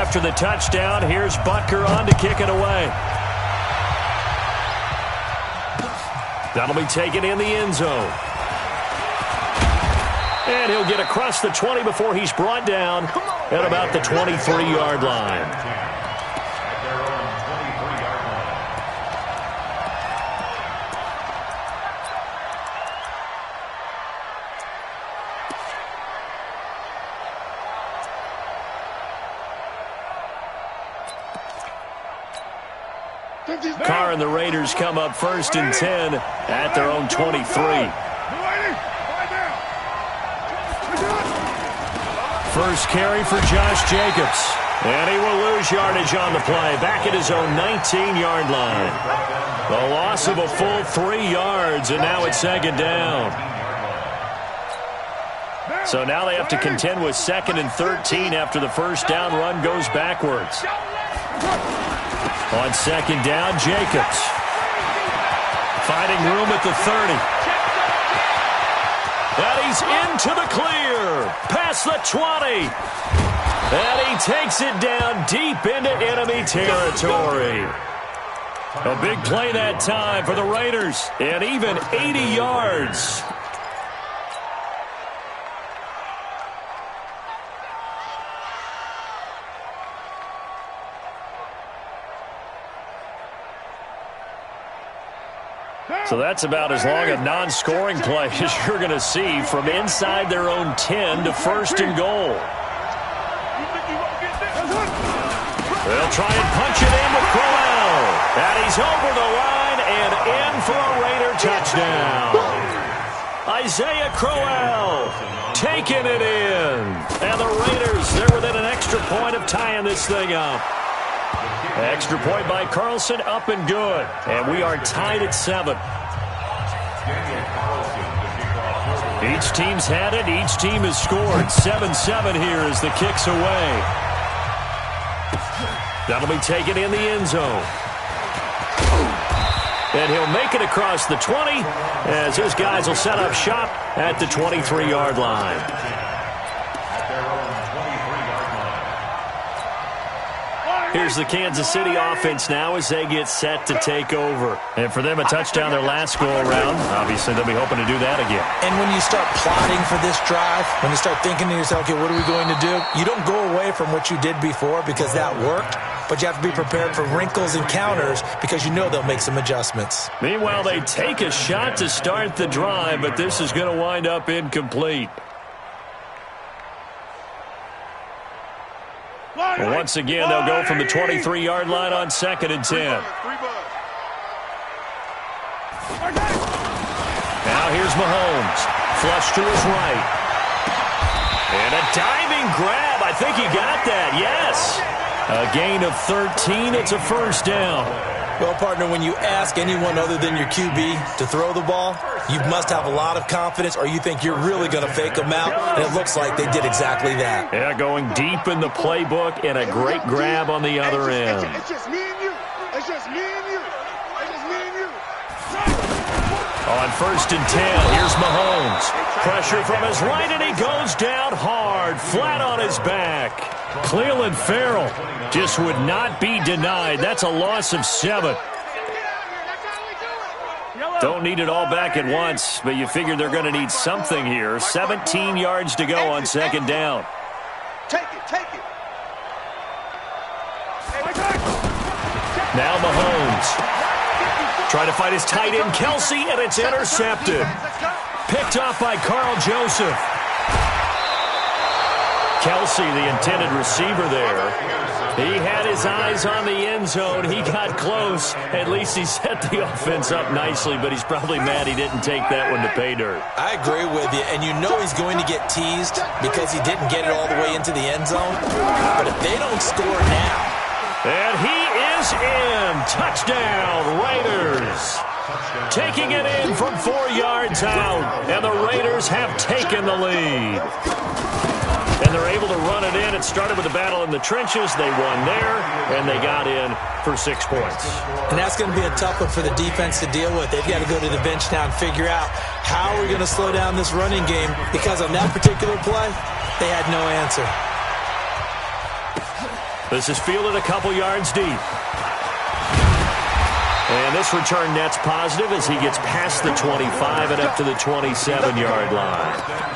after the touchdown. Here's Butker on to kick it away. That'll be taken in the end zone. And he'll get across the 20 before he's brought down at about the 23-yard line. Carr and the Raiders come up 1st and 10 at their own 23. First carry for Josh Jacobs. And he will lose yardage on the play. Back at his own 19-yard line. The loss of a full 3 yards, and now it's 2nd down. So now they have to contend with 2nd and 13 after the first down run goes backwards. On 2nd down, Jacobs. Finding room at the 30. And he's into the clear. Past the 20. And he takes it down deep into enemy territory. A big play that time for the Raiders. And even 80 yards. So that's about as long a non-scoring play as you're going to see from inside their own 10 to 1st and goal. They'll try and punch it in with Crowell. And he's over the line and in for a Raider touchdown. Isaiah Crowell taking it in. And the Raiders, they're within an extra point of tying this thing up. Extra point by Carlson, up and good. And we are tied at 7. Each team's had it. Each team has scored. 7-7 here as the kick's away. That'll be taken in the end zone. And he'll make it across the 20 as his guys will set up shop at the 23-yard line. Here's the Kansas City offense now as they get set to take over. And for them, a touchdown their last go-around. Obviously, they'll be hoping to do that again. And when you start plotting for this drive, when you start thinking to yourself, okay, what are we going to do? You don't go away from what you did before because that worked, but you have to be prepared for wrinkles and counters because you know they'll make some adjustments. Meanwhile, they take a shot to start the drive, but this is going to wind up incomplete. Well, once again, they'll go from the 23-yard line on 2nd and 10. Now here's Mahomes. Flush to his right. And a diving grab. I think he got that. Yes. A gain of 13. It's a 1st down. Well, partner, when you ask anyone other than your QB to throw the ball, you must have a lot of confidence or you think you're really going to fake them out, and it looks like they did exactly that. Yeah, going deep in the playbook and a great grab on the other end. It's just me and you. It's just me and you. It's just me and you. On 1st and 10, here's Mahomes. Pressure from his right, and he goes down hard, flat on his back. Cleveland Farrell just would not be denied. That's a loss of 7. Don't need it all back at once, but you figure they're going to need something here. 17 yards to go on 2nd down. Take it. Now Mahomes. Trying to find his tight end, Kelsey, and it's intercepted. Picked off by Carl Joseph. Kelsey, the intended receiver there. He had his eyes on the end zone. He got close. At least he set the offense up nicely, but he's probably mad he didn't take that one to pay dirt. I agree with you, and you know he's going to get teased because he didn't get it all the way into the end zone. But if they don't score now. And he is in. Touchdown, Raiders. Taking it in from 4 yards out, and the Raiders have taken the lead. And they're able to run it in. It started with a battle in the trenches. They won there, and they got in for 6 points. And that's going to be a tough one for the defense to deal with. They've got to go to the bench now and figure out how we're going to slow down this running game, because on that particular play, they had no answer. This is fielded a couple yards deep. And this return net's positive as he gets past the 25 and up to the 27-yard line.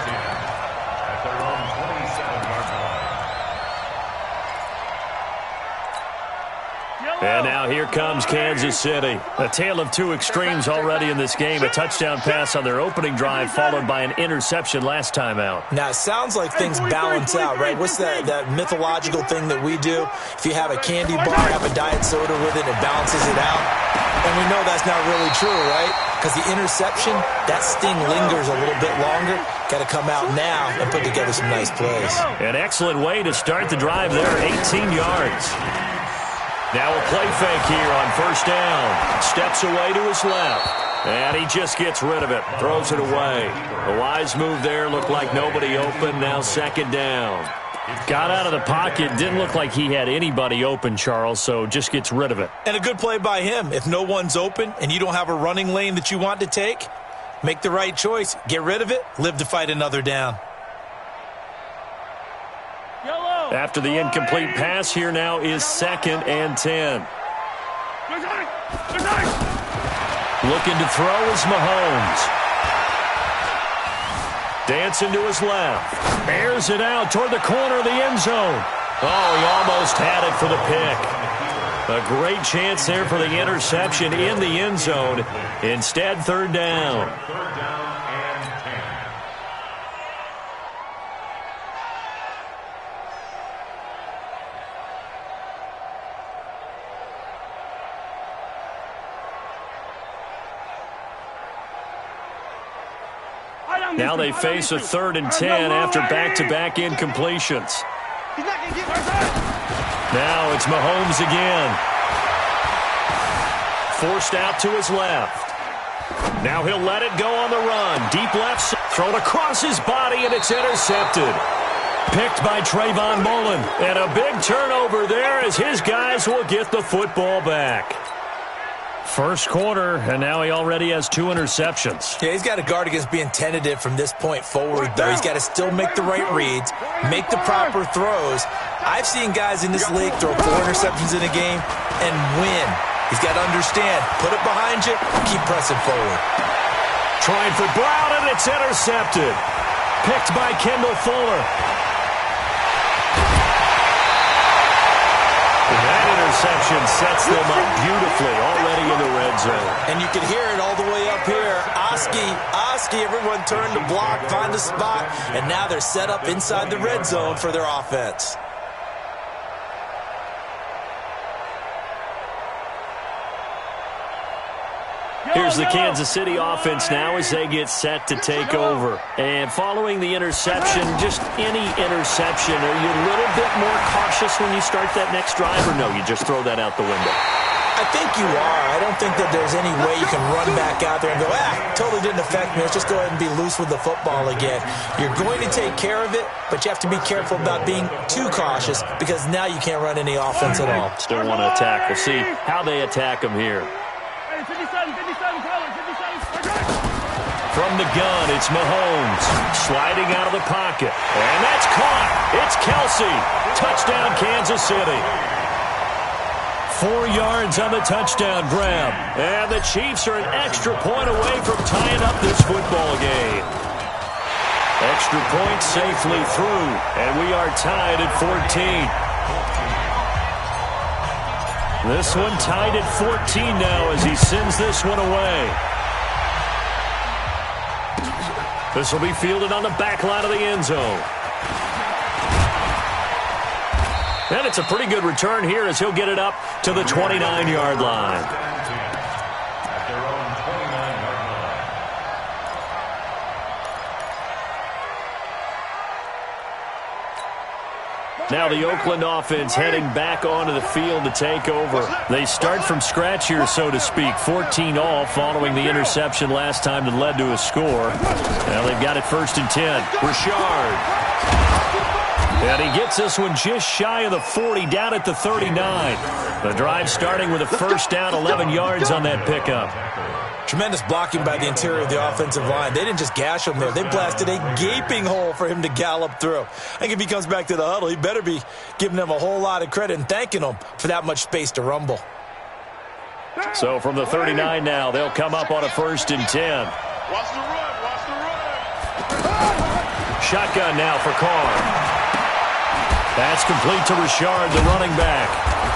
And now here comes Kansas City. A tale of two extremes already in this game. A touchdown pass on their opening drive followed by an interception last time out. Now, it sounds like things balance out, right? What's that mythological thing that we do? If you have a candy bar, have a diet soda with it, it balances it out. And we know that's not really true, right? Because the interception, that sting lingers a little bit longer. Got to come out now and put together some nice plays. An excellent way to start the drive there, 18 yards. Now a play fake here on first down. Steps away to his left. And he just gets rid of it. Throws it away. A wise move there. Looked like nobody open. Now second down. Got out of the pocket. Didn't look like he had anybody open, Charles, so just gets rid of it. And a good play by him. If no one's open and you don't have a running lane that you want to take, make the right choice. Get rid of it. Live to fight another down. After the incomplete pass, here now is 2nd and 10. Looking to throw is Mahomes. Dancing to his left. Airs it out toward the corner of the end zone. Oh, he almost had it for the pick. A great chance there for the interception in the end zone. Instead, third down. Now they face a 3rd and 10 after back-to-back incompletions. Now it's Mahomes again. Forced out to his left. Now he'll let it go on the run. Deep left, thrown across his body, and it's intercepted. Picked by Trayvon Mullen. And a big turnover there as his guys will get the football back. First quarter, and now he already has 2 interceptions. Yeah, he's got to guard against being tentative from this point forward, though. He's got to still make the right reads, make the proper throws. I've seen guys in this league throw 4 interceptions in a game and win. He's got to understand, put it behind you, keep pressing forward. Trying for Brown, and it's intercepted. Picked by Kendall Fuller. That interception sets them up beautifully already in the red zone. And you can hear it all the way up here. Oski, everyone turned to block, find a spot, and now they're set up inside the red zone for their offense. Here's the Kansas City offense now as they get set to take over. And following the interception, just any interception, are you a little bit more cautious when you start that next drive, or no, you just throw that out the window? I think you are. I don't think that there's any way you can run back out there and go, totally didn't affect me. Let's just go ahead and be loose with the football again. You're going to take care of it, but you have to be careful about being too cautious because now you can't run any offense at all. Still want to attack. We'll see how they attack them here. From the gun, it's Mahomes. Sliding out of the pocket. And that's caught. It's Kelsey. Touchdown, Kansas City. 4 yards on the touchdown grab. And the Chiefs are an extra point away from tying up this football game. Extra point safely through. And we are tied at 14. This one tied at 14 now as he sends this one away. This will be fielded on the back line of the end zone. And it's a pretty good return here as he'll get it up to the 29-yard line. Now the Oakland offense heading back onto the field to take over. They start from scratch here, so to speak. 14-all following the interception last time that led to a score. Now they've got it 1st and 10. Richard. And he gets this one just shy of the 40, down at the 39. The drive starting with a first down, 11 yards on that pickup. Tremendous blocking by the interior of the offensive line. They didn't just gash him there. They blasted a gaping hole for him to gallop through. I think if he comes back to the huddle, he better be giving them a whole lot of credit and thanking them for that much space to rumble. So from the 39 now, they'll come up on a 1st and 10. Watch the run. Watch the run. Shotgun now for Carr. That's complete to Richard, the running back.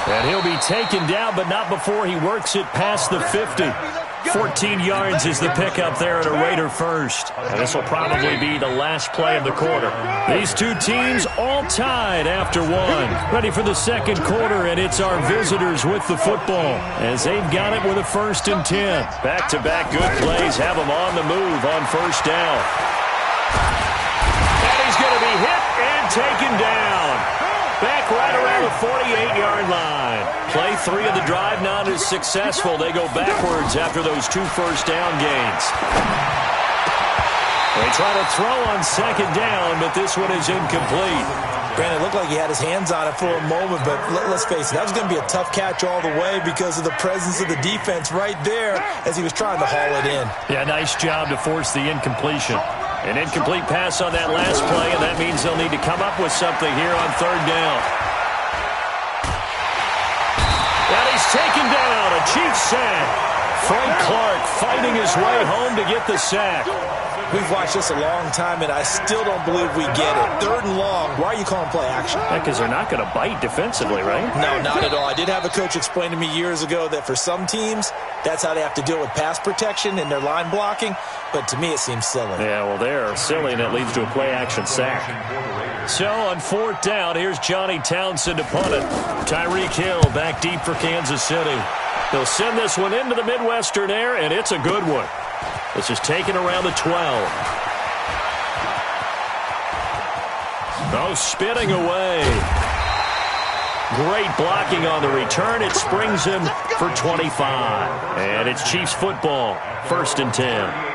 And he'll be taken down, but not before he works it past the 50. 14 yards is the pickup there at a Raider first. And this will probably be the last play of the quarter. These two teams all tied after one. Ready for the second quarter, and it's our visitors with the football as they've got it with a 1st and 10. Back-to-back good plays have them on the move on 1st down. And he's going to be hit and taken down. Back right around the 48-yard line. Play 3 of the drive not as successful. They go backwards after those 2 first down gains. They try to throw on 2nd down, but this one is incomplete. Granted, it looked like he had his hands on it for a moment, but let's face it, that was going to be a tough catch all the way because of the presence of the defense right there as he was trying to haul it in. Yeah, nice job to force the incompletion. An incomplete pass on that last play, and that means they'll need to come up with something here on 3rd down. And he's taken down, a Chiefs sack. Frank Clark fighting his way home to get the sack. We've watched this a long time, and I still don't believe we get it. 3rd and long, why are you calling play action? Because they're not going to bite defensively, right? No, not at all. I did have a coach explain to me years ago that for some teams, that's how they have to deal with pass protection and their line blocking, but to me it seems silly. Yeah, well, they're silly, and it leads to a play-action sack. So on 4th down, here's Johnny Townsend to punt it. Tyreek Hill back deep for Kansas City. They'll send this one into the Midwestern air, and it's a good one. This is taken around the 12. Oh, spinning away. Great blocking on the return. It springs him for 25. And it's Chiefs football, 1st and 10.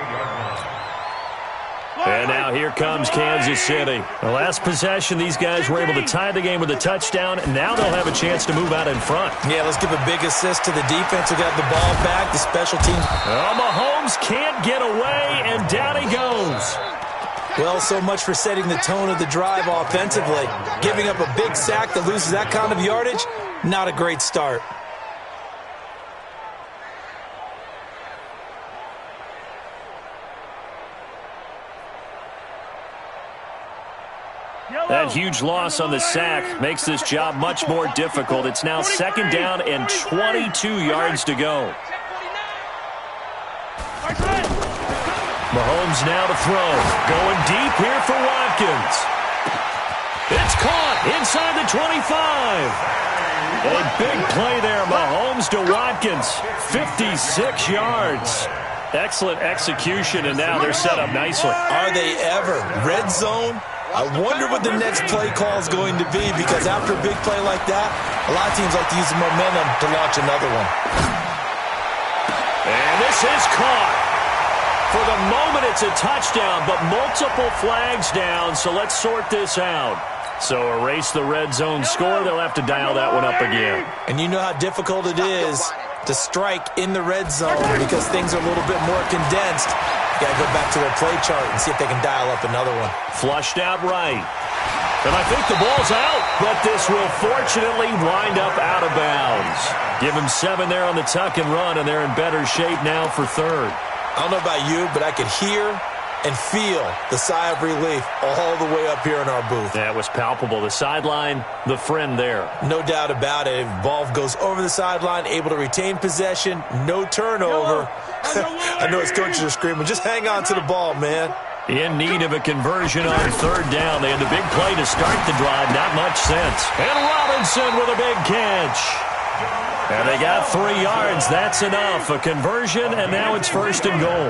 And now here comes Kansas City. The last possession, these guys were able to tie the game with a touchdown. And now they'll have a chance to move out in front. Yeah, let's give a big assist to the defense who got the ball back. The special teams. Oh, Mahomes can't get away, and down he goes. Well, so much for setting the tone of the drive offensively. Giving up a big sack that loses that kind of yardage, not a great start. That huge loss on the sack makes this job much more difficult. It's now 2nd down and 22 yards to go. Mahomes now to throw. Going deep here for Watkins. It's caught inside the 25. A big play there, Mahomes to Watkins. 56 yards. Excellent execution, and now they're set up nicely. Are they ever? Red zone? I wonder what the next play call is going to be, because after a big play like that, a lot of teams like to use the momentum to launch another one. And this is caught. For the moment, it's a touchdown, but multiple flags down, so let's sort this out. So erase the red zone score. They'll have to dial that one up again. And you know how difficult it is to strike in the red zone because things are a little bit more condensed. You got to go back to their play chart and see if they can dial up another one. Flushed out right. And I think the ball's out, but this will fortunately wind up out of bounds. Give them 7 there on the tuck and run, and they're in better shape now for 3rd. I don't know about you, but I could hear and feel the sigh of relief all the way up here in our booth. That was palpable. The sideline, the friend there. No doubt about it. Ball goes over the sideline, able to retain possession, no turnover. I know his coaches are screaming, just hang on to the ball, man. In need of a conversion on 3rd down. They had the big play to start the drive. Not much sense. And Robinson with a big catch. And they got 3 yards. That's enough. A conversion, and now it's 1st and goal.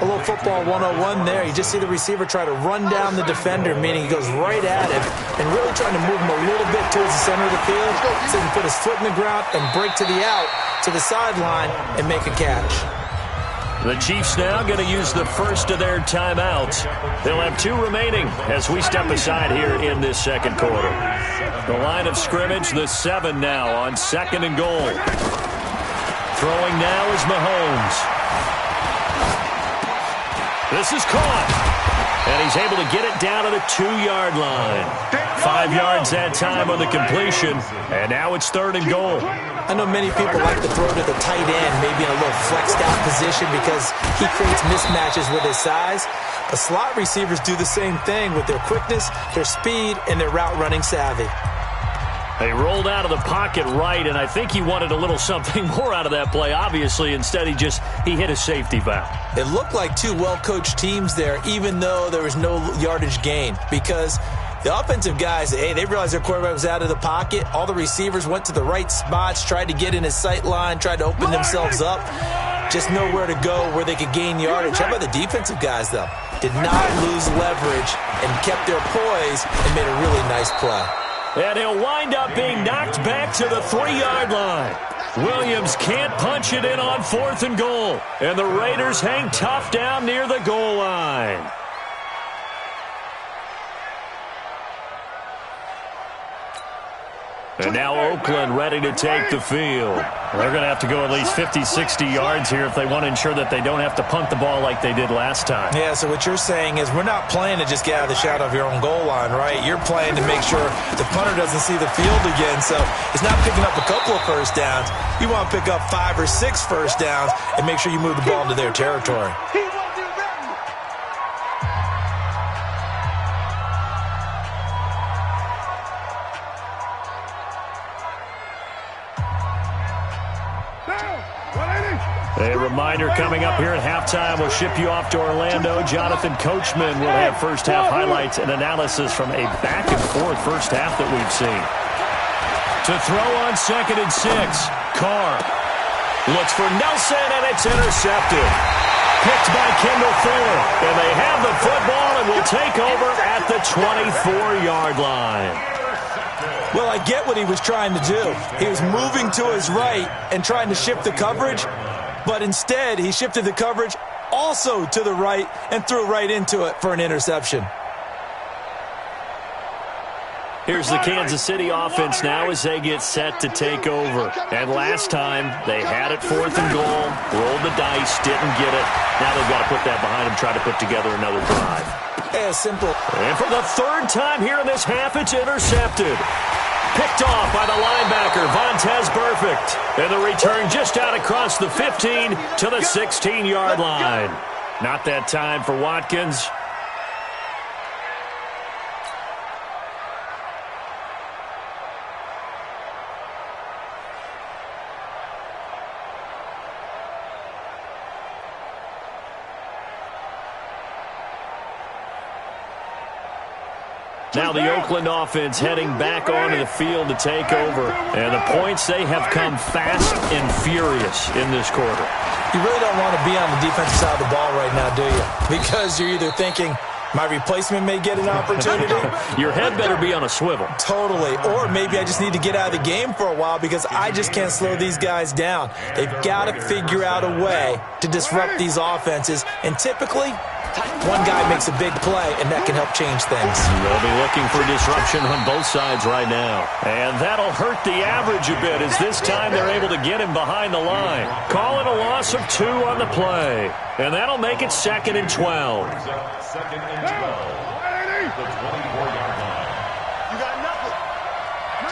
A little football 101 there. You just see the receiver try to run down the defender, meaning he goes right at him and really trying to move him a little bit towards the center of the field so he can put his foot in the ground and break to the out, to the sideline, and make a catch. The Chiefs now going to use the first of their timeouts. They'll have 2 remaining as we step aside here in this second quarter. The line of scrimmage, the 7 now on 2nd and goal. Throwing now is Mahomes. This is caught. And he's able to get it down to the 2-yard line. 5 yards that time on the completion. And now it's 3rd and goal. I know many people like to throw to the tight end, maybe in a little flexed out position because he creates mismatches with his size. But slot receivers do the same thing with their quickness, their speed, and their route running savvy. They rolled out of the pocket right, and I think he wanted a little something more out of that play, obviously. Instead, he hit a safety valve. It looked like two well-coached teams there, even though there was no yardage gain, because the offensive guys, hey, they realized their quarterback was out of the pocket. All the receivers went to the right spots, tried to get in his sight line, tried to open themselves up. Just nowhere to go where they could gain yardage. How about the defensive guys, though? Did not lose leverage and kept their poise and made a really nice play. And he'll wind up being knocked back to the 3-yard line. Williams can't punch it in on 4th and goal. And the Raiders hang tough down near the goal line. And now Oakland ready to take the field. They're going to have to go at least 50, 60 yards here if they want to ensure that they don't have to punt the ball like they did last time. Yeah, so what you're saying is we're not playing to just get out of the shadow of your own goal line, right? You're playing to make sure the punter doesn't see the field again. So it's not picking up a couple of first downs. You want to pick up 5 or 6 first downs and make sure you move the ball into their territory. A reminder coming up here at halftime. We'll ship you off to Orlando. Jonathan Coachman will have first-half highlights and analysis from a back-and-forth first half that we've seen. To throw on 2nd and 6. Carr looks for Nelson, and it's intercepted. Picked by Kendall Fuller. And they have the football and will take over at the 24-yard line. Well, I get what he was trying to do. He was moving to his right and trying to shift the coverage. But instead, he shifted the coverage also to the right and threw right into it for an interception. Here's the Kansas City offense now as they get set to take over. And last time, they had it 4th and goal, rolled the dice, didn't get it. Now they've got to put that behind them, try to put together another drive. Yeah, simple. And for the 3rd time here in this half, it's intercepted. Picked off by the linebacker, Vontaze Burfict. And the return just out across the 15 to the 16-yard line. Not that time for Watkins. Now the Oakland offense heading back onto the field to take over. And the points, they have come fast and furious in this quarter. You really don't want to be on the defensive side of the ball right now, do you? Because you're either thinking, my replacement may get an opportunity. Your head better be on a swivel. Totally. Or maybe I just need to get out of the game for a while because I just can't slow these guys down. They've got to figure out a way to disrupt these offenses. And typically, one guy makes a big play, and that can help change things. They'll be looking for disruption on both sides right now. And that'll hurt the average a bit as this time they're able to get him behind the line. Call it a loss of 2 on the play. And that'll make it 2nd and 12. 2nd and 12. The 24-yard line. You got nothing.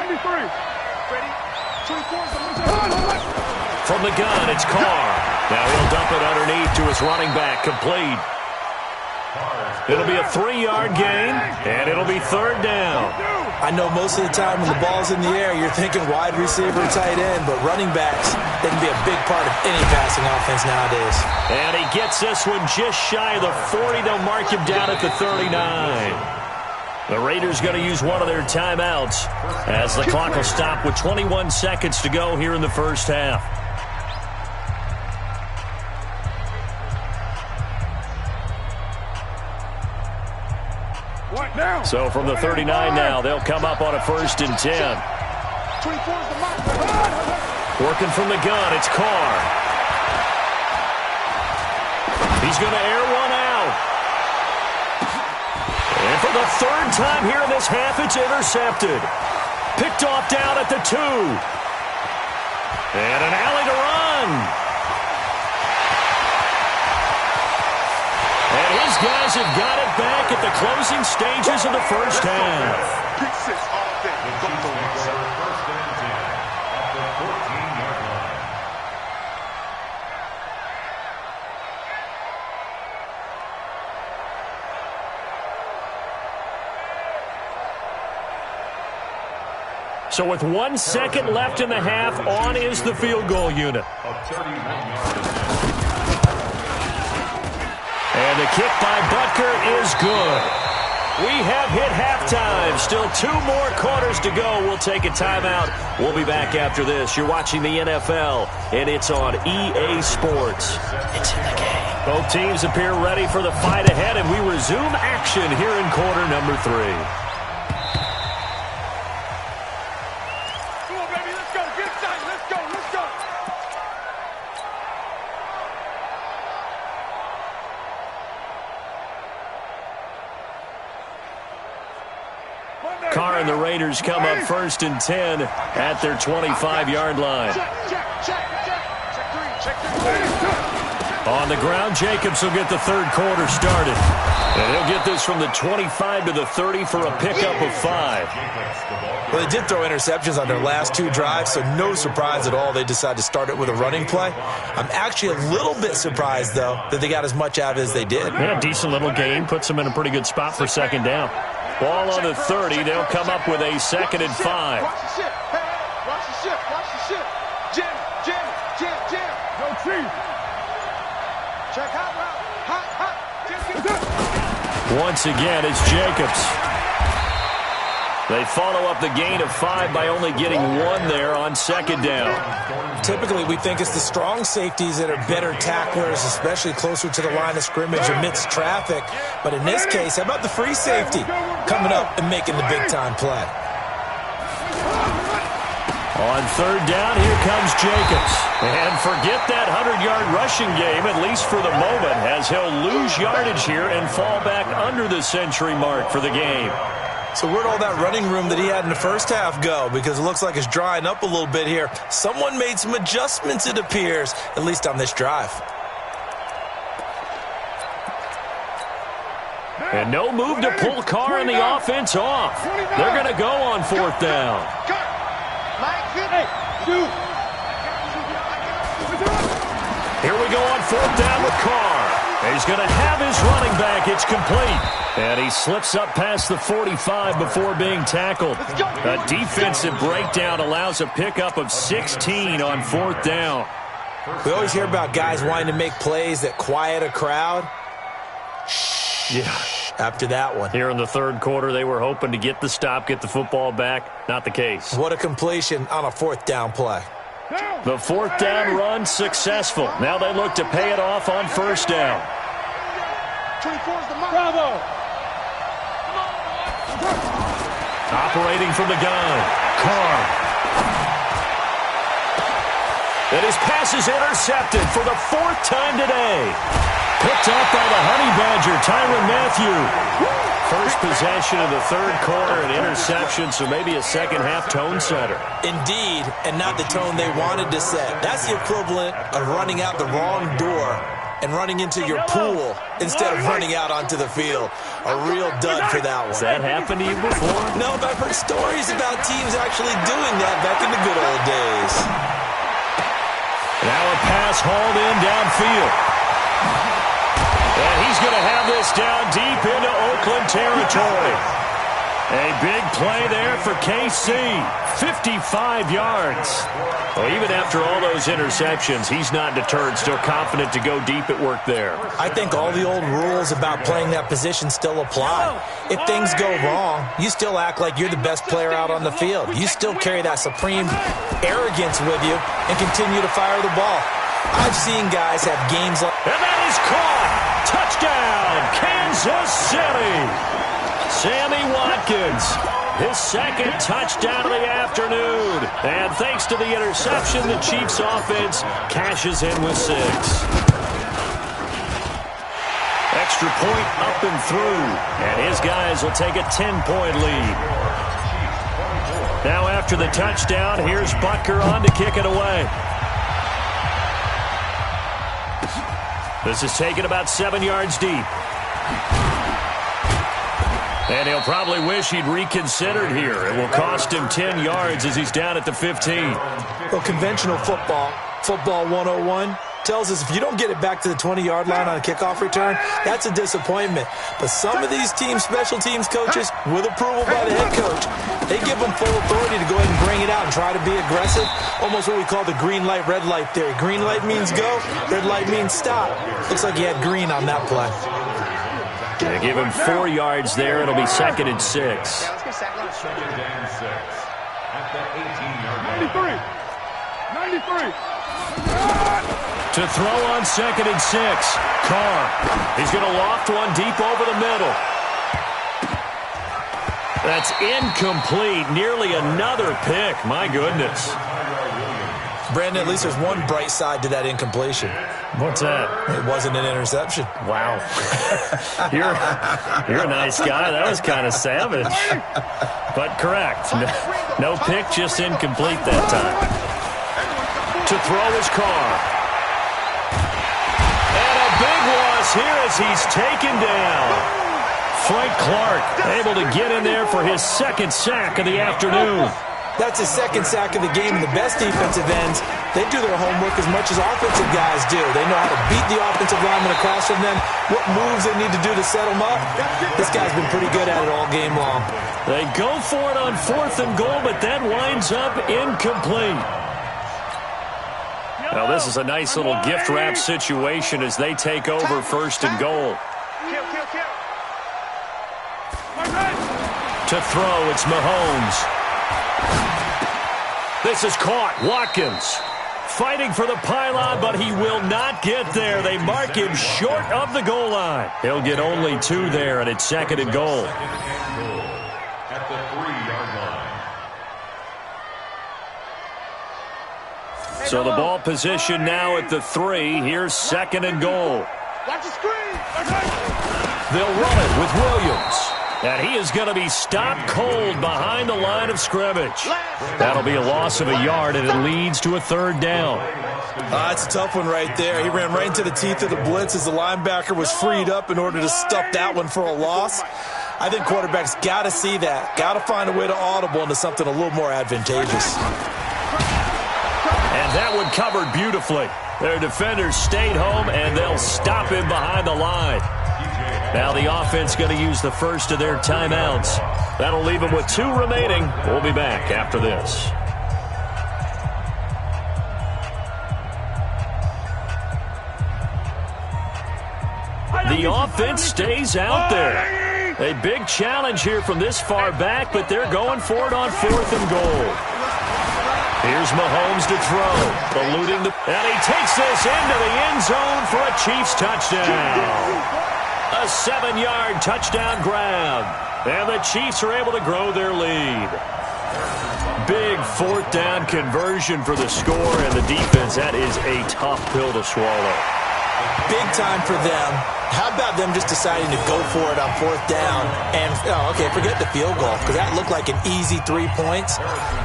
93. Ready? 24. From the gun, it's Carr. Now he'll dump it underneath to his running back, complete. It'll be a 3-yard gain, and it'll be 3rd down. I know most of the time when the ball's in the air, you're thinking wide receiver, tight end, but running backs, they can be a big part of any passing offense nowadays. And he gets this one just shy of the 40. They'll mark him down at the 39. The Raiders going to use one of their timeouts as the clock will stop with 21 seconds to go here in the first half. So from the 39 now, they'll come up on a 1st and 10. Working from the gun, it's Carr. He's going to air one out. And for the 3rd time here in this half, it's intercepted. Picked off down at the 2. And an alley to run. And And his guys have got it back at the closing stages of the first half. Pick six all day. First and 10 at the 14-yard line. So with 1 second left in the half, on is the field goal unit. And the kick by Butker is good. We have hit halftime. Still 2 more quarters to go. We'll take a timeout. We'll be back after this. You're watching the NFL, and it's on EA Sports. It's in the game. Both teams appear ready for the fight ahead, and we resume action here in quarter number 3. Carr and the Raiders come up 1st and 10 at their 25-yard line. On the ground, Jacobs will get the third quarter started. And he'll get this from the 25 to the 30 for a pickup of 5. Well, they did throw interceptions on their last 2 drives, so no surprise at all they decided to start it with a running play. I'm actually a little bit surprised, though, that they got as much out of it as they did. Yeah, decent little game. Puts them in a pretty good spot for second down. Ball on the 30. They'll come up with a 2nd and 5. Watch the ship. Hey, watch the ship. Watch the ship. Jam, jam, jam, jam. No tree. Check hot route. Hot, hot. Once again, it's Jacobs. They follow up the gain of 5 by only getting 1 there on second down. Typically, we think it's the strong safeties that are better tacklers, especially closer to the line of scrimmage amidst traffic. But in this case, how about the free safety coming up and making the big-time play? On third down, here comes Jacobs. And forget that 100-yard rushing game, at least for the moment, as he'll lose yardage here and fall back under the century mark for the game. So where'd all that running room that he had in the first half go? Because it looks like it's drying up a little bit here. Someone made some adjustments, it appears, at least on this drive. And no move to pull Carr and the offense off. They're going to go on 4th down. Here we go on 4th down with Carr. He's going to have his running back. It's complete. And he slips up past the 45 before being tackled. A defensive breakdown allows a pickup of 16 on 4th down. We always hear about guys wanting to make plays that quiet a crowd. Yeah. After that one. Here in the third quarter, they were hoping to get the stop, get the football back. Not the case. What a completion on a 4th down play. The 4th down run successful. Now they look to pay it off on 1st down. 24 is the mark. Bravo. Operating from the gun, Carr. And his pass is intercepted for the 4th time today. Picked up by the Honey Badger, Tyrann Mathieu. First possession of the third quarter, an interception, so maybe a second-half tone setter. Indeed, and not the tone they wanted to set. That's the equivalent of running out the wrong door and running into your pool instead of running out onto the field. A real dud for that one. Has that happened to you before? No, but I've heard stories about teams actually doing that back in the good old days. Now a pass hauled in downfield. And he's going to have this down deep into Oakland territory. A big play there for KC. 55 yards. Well, even after all those interceptions, he's not deterred, still confident to go deep at work there. I think all the old rules about playing that position still apply. If things go wrong, you still act like you're the best player out on the field. You still carry that supreme arrogance with you and continue to fire the ball. I've seen guys have games like... And that is caught! Touchdown, Kansas City! Sammy Watkins, his second touchdown of the afternoon. And thanks to the interception, the Chiefs offense cashes in with 6. Extra point up and through. And his guys will take a 10-point lead. Now after the touchdown, here's Butker on to kick it away. This is taken about 7 yards deep. And he'll probably wish he'd reconsidered here. It will cost him 10 yards as he's down at the 15. Well, conventional football 101, tells us if you don't get it back to the 20-yard line on a kickoff return, that's a disappointment. But some of these special teams coaches, with approval by the head coach, they give them full authority to go ahead and bring it out and try to be aggressive, almost what we call the green light, red light theory. Green light means go, red light means stop. Looks like he had green on that play. They give him 4 yards there. It'll be 2nd and 6. Second and 6 at the 18-yard line. 93. To throw on 2nd and 6. Carr. He's going to loft one deep over the middle. That's incomplete. Nearly another pick. My goodness. Brandon, at least there's one bright side to that incompletion. What's that? It wasn't an interception. Wow. You're a nice guy. That was kind of savage. But correct. No pick, just incomplete that time. To throw is Carr. And a big loss here as he's taken down. Frank Clark able to get in there for his 2nd sack of the afternoon. That's his 2nd sack of the game, and the best defensive ends, they do their homework as much as offensive guys do. They know how to beat the offensive lineman across from them, what moves they need to do to set them up. This guy's been pretty good at it all game long. They go for it on 4th and goal, but that winds up incomplete. Now, this is a nice little gift wrap situation as they take over 1st and goal. To throw, it's Mahomes. This is caught. Watkins fighting for the pylon, but he will not get there. They mark him short of the goal line. He'll get only 2 there, and it's 2nd and goal. At the 3-yard line. So the ball position now at the 3. Here's 2nd and goal. Watch the screen. They'll run it with Williams. And he is going to be stopped cold behind the line of scrimmage. That'll be a loss of a yard, and it leads to a 3rd down. That's a tough one right there. He ran right into the teeth of the blitz as the linebacker was freed up in order to stuff that one for a loss. I think quarterbacks got to see that. Got to find a way to audible into something a little more advantageous. And that one covered beautifully. Their defenders stayed home, and they'll stop him behind the line. Now the offense going to use the first of their timeouts. That'll leave them with 2 remaining. We'll be back after this. The offense stays out there. A big challenge here from this far back, but they're going for it on 4th and goal. Here's Mahomes to throw. Eluding the... And he takes this into the end zone for a Chiefs touchdown. A 7-yard touchdown grab. And the Chiefs are able to grow their lead. Big 4th down conversion for the score, and the defense, that is a tough pill to swallow. Big time for them. How about them just deciding to go for it on 4th down? And, forget the field goal, because that looked like an easy 3 points.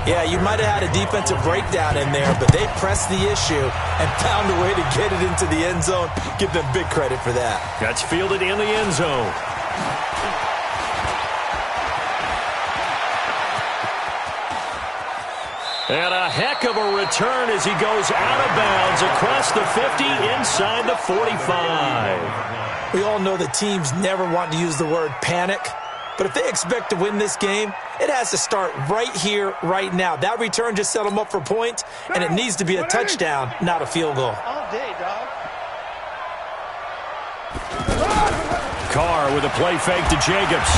Yeah, you might have had a defensive breakdown in there, but they pressed the issue and found a way to get it into the end zone. Give them big credit for that. That's fielded in the end zone. And a heck of a return as he goes out of bounds across the 50 inside the 45. We all know the teams never want to use the word panic, but if they expect to win this game, it has to start right here, right now. That return just set them up for points, and it needs to be a touchdown, not a field goal. All day, dog. Carr with a play fake to Jacobs.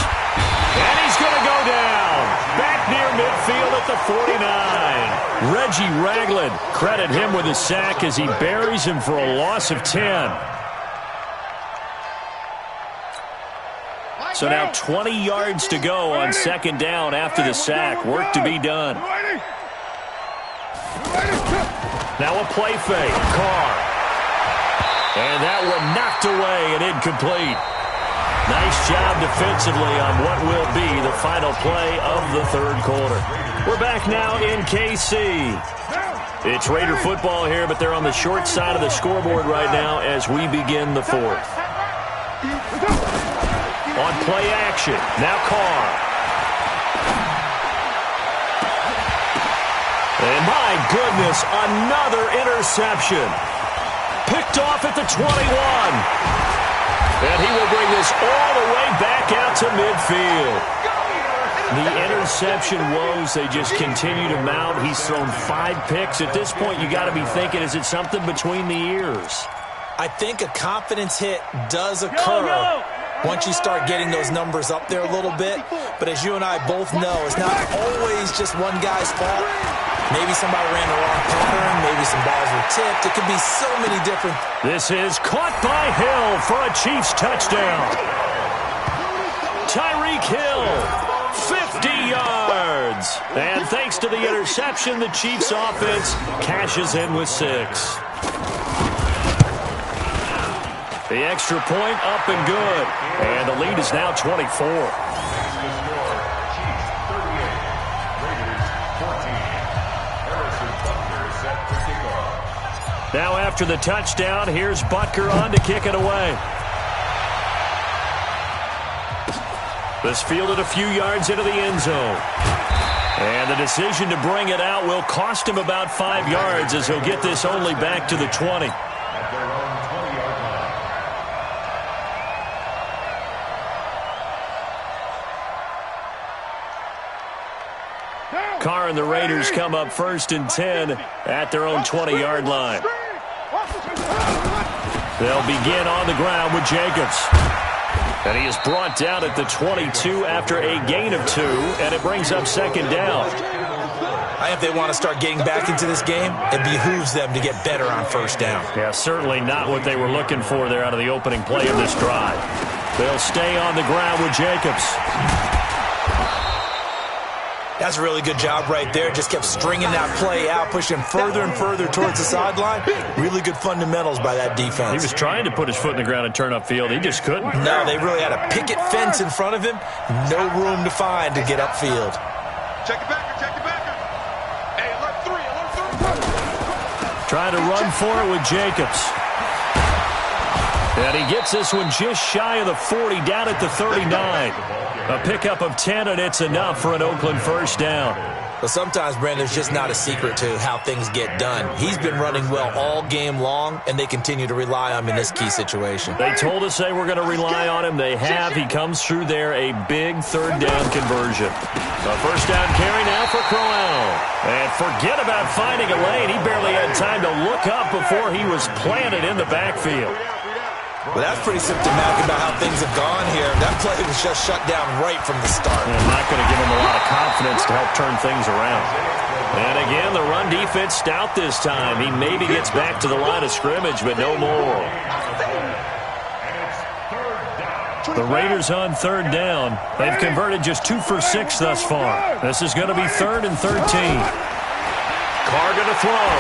And he's going to go down. Back near midfield at the 49. Reggie Ragland, credit him with a sack as he buries him for a loss of 10. So now 20 yards to go on 2nd down after the sack. Work to be done. Now a play fake. Carr. And that one knocked away and incomplete. Nice job defensively on what will be the final play of the 3rd quarter. We're back now in KC. It's Raider football here, but they're on the short side of the scoreboard right now as we begin the 4th. On play action, now Carr. And my goodness, another interception. Picked off at the 21. And he will bring this all the way back out to midfield. The interception woes, they just continue to mount. He's thrown 5 picks. At this point, you got to be thinking, is it something between the ears? I think a confidence hit does occur once you start getting those numbers up there a little bit. But as you and I both know, it's not always just one guy's fault. Maybe somebody ran the wrong pattern. Maybe some balls were tipped. It could be so many different. This is caught by Hill for a Chiefs touchdown. Tyreek Hill, 50 yards. And thanks to the interception, the Chiefs offense cashes in with 6. The extra point up and good. And the lead is now 24. Now after the touchdown, here's Butker on to kick it away. This fielded a few yards into the end zone. And the decision to bring it out will cost him about 5 yards as he'll get this only back to the 20. At their own 20-yard line. Carr and the Raiders come up 1st and 10 at their own 20-yard line. They'll begin on the ground with Jacobs. And he is brought down at the 22 after a gain of 2, and it brings up 2nd down. If they want to start getting back into this game, it behooves them to get better on 1st down. Yeah, certainly not what they were looking for there out of the opening play of this drive. They'll stay on the ground with Jacobs. That's a really good job right there. Just kept stringing that play out, pushing him further and further towards the sideline. Really good fundamentals by that defense. He was trying to put his foot in the ground and turn upfield. He just couldn't. No, they really had a picket fence in front of him. No room to find to get upfield. Check it back, check it back. Hey, alert 3, alert 3. Trying to run for it with Jacobs. And he gets this one just shy of the 40, down at the 39. A pickup of 10, and it's enough for an Oakland 1st down. But sometimes, Brandon, there's just not a secret to how things get done. He's been running well all game long, and they continue to rely on him in this key situation. They told us they were going to rely on him. They have. He comes through there, a big 3rd down conversion. A 1st down carry now for Crowell. And forget about finding a lane. He barely had time to look up before he was planted in the backfield. Well, that's pretty symptomatic about how things have gone here. That play was just shut down right from the start. And not going to give him a lot of confidence to help turn things around. And again, the run defense stout this time. He maybe gets back to the line of scrimmage, but no more. The Raiders on 3rd down. They've converted just 2 for 6 thus far. This is going to be 3rd and 13. Carr going to throw.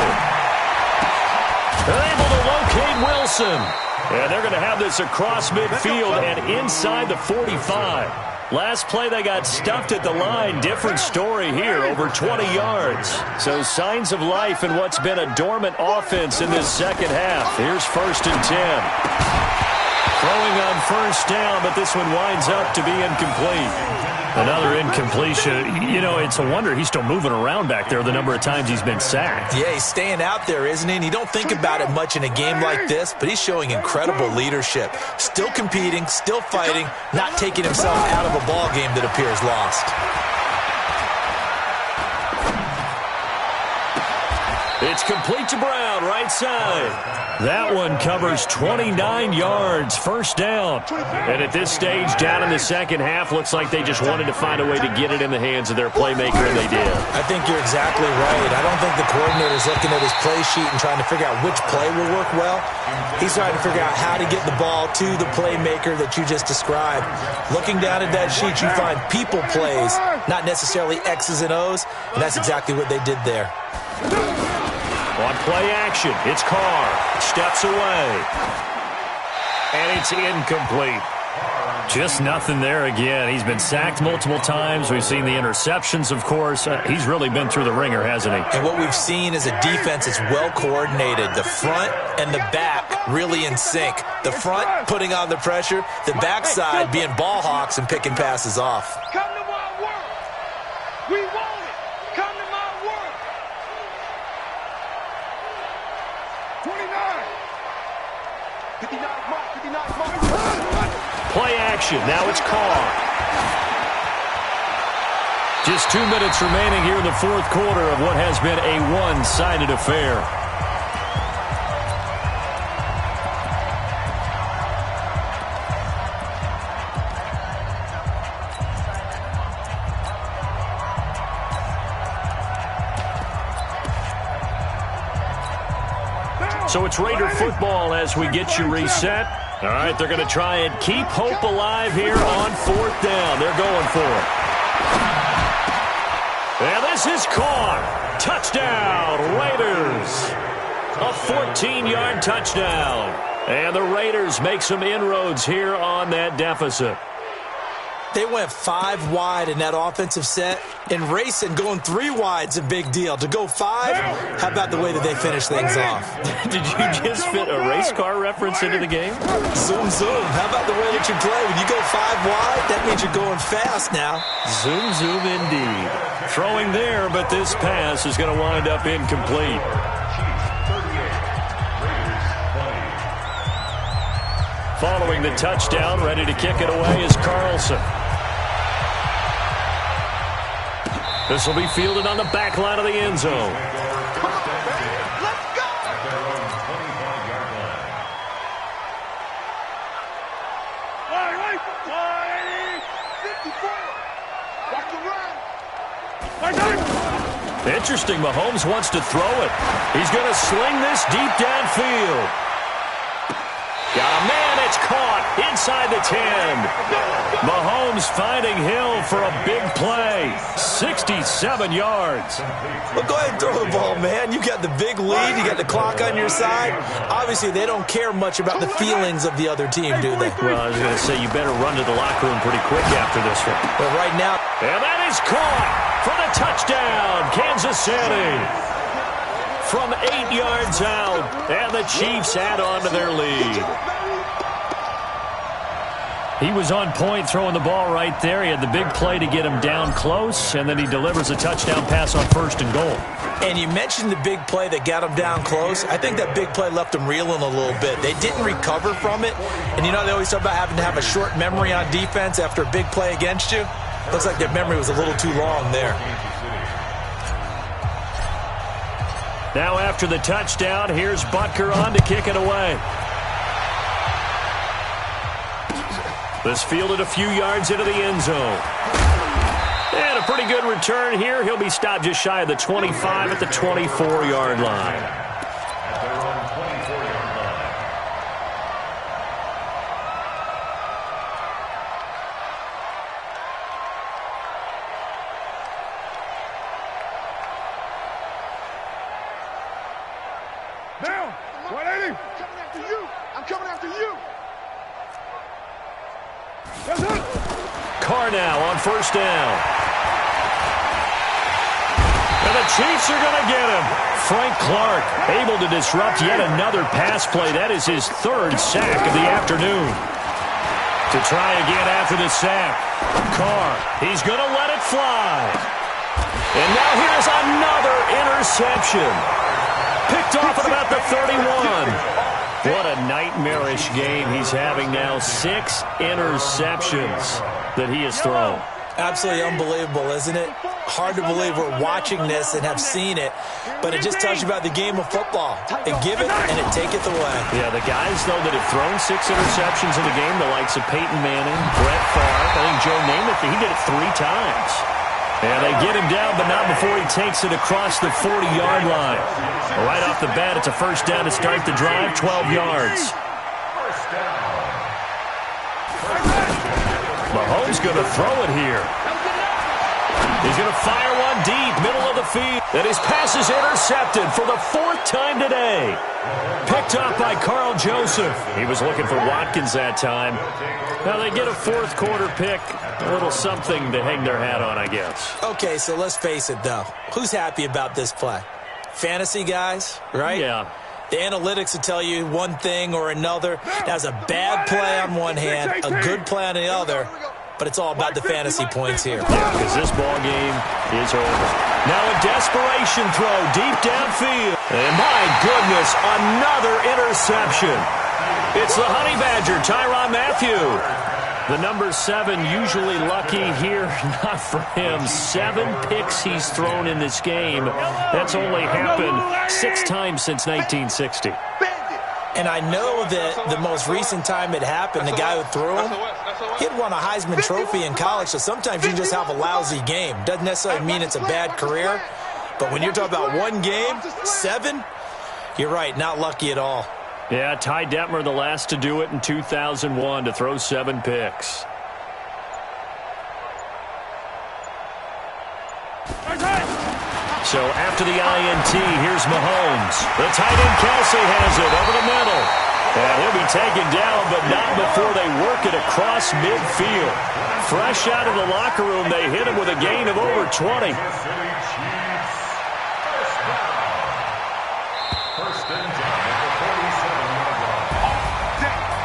They're able to locate Wilson. And they're going to have this across midfield and inside the 45. Last play, they got stuffed at the line. Different story here, over 20 yards. So signs of life in what's been a dormant offense in this 2nd half. Here's 1st and 10. Throwing on 1st down, but this one winds up to be incomplete. Another incompletion. You know, it's a wonder he's still moving around back there the number of times he's been sacked. Yeah, he's staying out there, isn't he? And you don't think about it much in a game like this, but he's showing incredible leadership. Still competing, still fighting, not taking himself out of a ball game that appears lost. It's complete to Brown, right side. That one covers 29 yards, 1st down. And at this stage, down in the 2nd half, looks like they just wanted to find a way to get it in the hands of their playmaker, and they did. I think you're exactly right. I don't think the coordinator's looking at his play sheet and trying to figure out which play will work well. He's trying to figure out how to get the ball to the playmaker that you just described. Looking down at that sheet, you find people plays, not necessarily X's and O's, and that's exactly what they did there. On play action, it's Carr. Steps away. And it's incomplete. Just nothing there again. He's been sacked multiple times. We've seen the interceptions, of course. He's really been through the ringer, hasn't he? And what we've seen is a defense that's well coordinated. The front and the back really in sync. The front putting on the pressure, the backside being ball hawks and picking passes off. Come to my world. We want it. Come to my world. 29. 59 mark. 59 mark. Play action. Now it's Carr. Just 2 minutes remaining here in the fourth quarter of what has been a one-sided affair. So it's Raider football as we get you reset. All right, they're going to try and keep hope alive here on fourth down. They're going for it. And this is caught. Touchdown, Raiders. A 14-yard touchdown. And the Raiders make some inroads here on that deficit. They went 5 wide in that offensive set, and racing going 3 wide's a big deal. To go 5, how about the way that they finish things off? Did you just fit a race car reference into the game? Zoom, zoom. How about the way that you play? When you go 5 wide, that means you're going fast now. Zoom, zoom indeed. Throwing there, but this pass is going to wind up incomplete. Following the touchdown, ready to kick it away is Carlson. This will be fielded on the back line of the end zone. Come on, man. Let's go. At their own 25-yard line. Right. 54. Watch the run. Interesting, Mahomes wants to throw it. He's going to sling this deep downfield. Got a man, it's caught inside the 10. Mahomes finding Hill for a big play. 67 yards. Well, go ahead and throw the ball, man. You got the big lead. You got the clock on your side. Obviously, they don't care much about the feelings of the other team, do they? Well, I was going to say, you better run to the locker room pretty quick after this one. But right now, and that is caught for the touchdown, Kansas City. From 8 yards out, and the Chiefs add on to their lead. He was on point throwing the ball right there. He had the big play to get him down close, and then he delivers a touchdown pass on first and goal. And you mentioned the big play that got him down close. I think that big play left him reeling a little bit. They didn't recover from it. And you know, they always talk about having to have a short memory on defense after a big play against you. Looks like their memory was a little too long there. Now after the touchdown, here's Butker on to kick it away. This fielded a few yards into the end zone. And a pretty good return here. He'll be stopped just shy of the 25 at the 24-yard line. At their own 24-yard line. Down. 180. Coming after you. I'm coming after you. Yes, sir. Carr now on first down. And the Chiefs are going to get him. Frank Clark able to disrupt yet another pass play. That is his 3rd sack of the afternoon. To try again after the sack. Carr, he's going to let it fly. And now here's another interception. Picked off at about the 31. What a nightmarish game he's having now. 6 interceptions that he has thrown. Absolutely unbelievable, isn't it? Hard to believe we're watching this and have seen it, but it just tells you about the game of football. They give it and it taketh away. Yeah, the guys, though, that have thrown 6 interceptions in the game, the likes of Peyton Manning, Brett Favre, I think Joe Namath, he did it 3 times. And they get him down, but not before he takes it across the 40-yard line. Right off the bat, it's a first down to start the drive, 12 yards. Mahomes going to throw it here. He's going to fire one deep, middle of the field. And his pass is intercepted for the 4th time today. Picked up by Carl Joseph. He was looking for Watkins that time. Now they get a 4th quarter pick. A little something to hang their hat on, I guess. Okay, so let's face it, though. Who's happy about this play? Fantasy guys, right? Yeah. The analytics will tell you one thing or another. That's a bad play on one hand, a good play on the other. But it's all about the fantasy points here. Yeah, because this ball game is over. Now a desperation throw deep downfield. And my goodness, another interception. It's the Honey Badger, Tyrann Mathieu. The number 7 usually lucky here. Not for him. 7 picks he's thrown in this game. That's only happened 6 times since 1960. And I know that the most recent time it happened, the guy who threw him, he'd won a Heisman Trophy in college, so sometimes you just have a lousy game. Doesn't necessarily mean it's a bad career, but when you're talking about one game, 7, you're right, not lucky at all. Yeah, Ty Detmer, the last to do it in 2001, to throw 7 picks. So after the INT, here's Mahomes. The tight end Kelsey has it over the middle. And he'll be taken down, but not before they work it across midfield. Fresh out of the locker room, they hit him with a gain of over 20.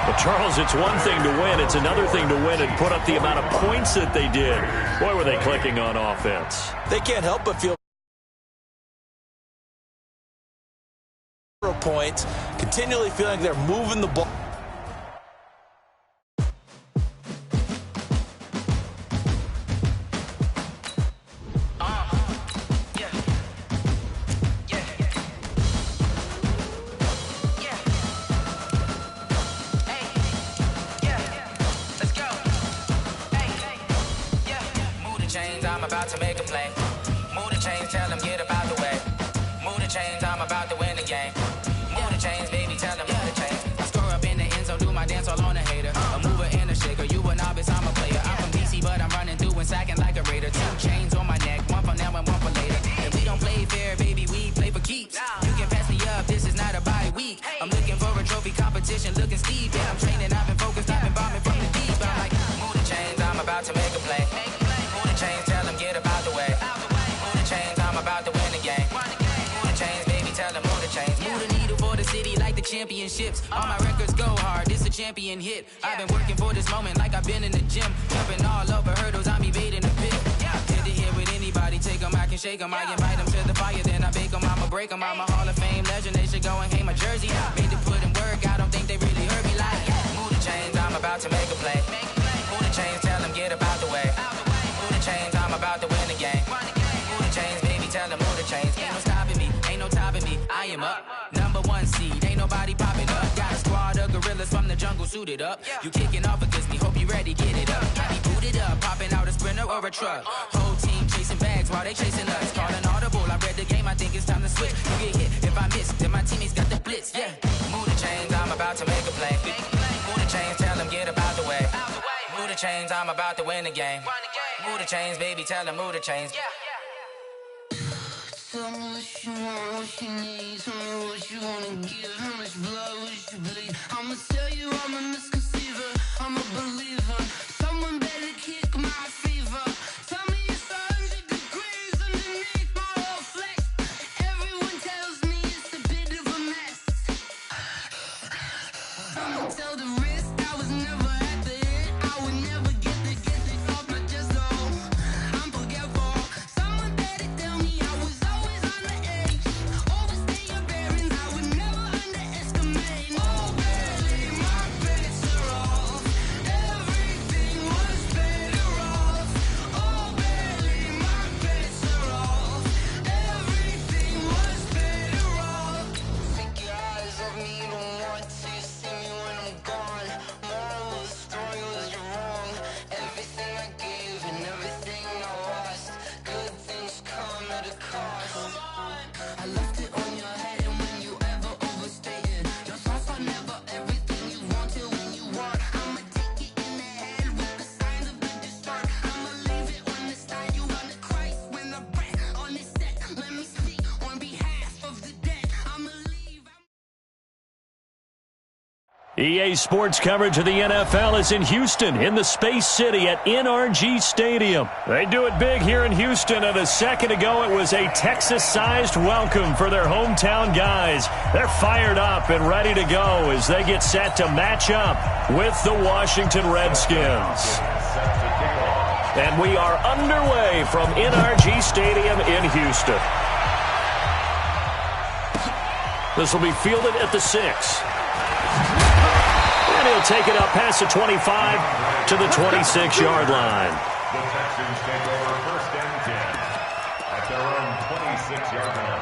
But Charles, it's one thing to win. It's another thing to win and put up the amount of points that they did. Boy, were they clicking on offense. They can't help but feel points, continually feeling like they're moving the ball. I'm about to make a play. Move the chains, tell them get about the way. Move the chains, I'm about to win the game. Move the chains, baby, tell them move the chains. I score up in the end zone, do my dance all on a hater. A mover and a shaker, you a novice, I'm a player. I'm from DC, but I'm running through and sacking like a raider. 2 chains on my neck, one for now and one for later. And we don't play fair, baby, we play for keeps. You can pass me up, this is not a bye week. I'm looking for a trophy competition, looking steep. Yeah, I'm training, I've been focused, I've been bombing from the deep. I'm like, move the chains, I'm about to make a play. Move the chains, tell them get about the way. Move the chains, I'm about to win the game. Move the chains, baby, tell them move the chains. Move the needle for the city like the championships. All my records go hard, this a champion hit. I've been working for this moment like I've been in the gym. Jumping all over hurdles, I'm evading the pit. Hit to hit with anybody, take them, I can shake them. I invite them to the fire, then I bake them, I'ma break them. I'm a Hall of Fame legend, they should go and hang my jersey. Made to put in work, I don't think they really heard me like. Move the chains, I'm about to make a play. Move the chains, tell them get about the way. Move the chains, I'm about to win the game. Move the chains, baby, tell them move the chains. Ain't no stopping me, ain't no topping me. I am up, number 1 seed, ain't nobody popping up. Got a squad of gorillas from the jungle suited up. You kicking off against me, hope you ready, get it up. I be booted up, popping out a Sprinter or a truck. Whole team chasing bags while they chasing us. Call an audible, I read the game, I think it's time to switch. You get hit, if I miss, then my teammates got the blitz, yeah. Move the chains, I'm about to make a play. Move the chains, tell them get about the way. Move the chains, I'm about to win the game. Move the chains, baby, tell them move the chains. Tell me what you want, what you need. Tell me what you wanna give. How much blood would you bleed? I'ma tell you I'm a misconceiver. I'm a believer. Someone better kick my fever. Tell me it's 100 degrees underneath my whole flesh. Everyone tells me it's a bit of a mess. I'ma tell the risk I was never at the end. I would never get this off my chest though. I'm forgetful. Someone better tell me I was always on the edge. Overstay your bearings, I would never underestimate. EA Sports coverage of the NFL is in Houston, in the Space City at NRG Stadium. They do it big here in Houston, and a second ago it was a Texas-sized welcome for their hometown guys. They're fired up and ready to go as they get set to match up with the Washington Redskins. And we are underway from NRG Stadium in Houston. This will be fielded at the 6. And he'll take it up past the 25 to the 26-yard line. The Texans take over first and 10 at their own 26-yard line.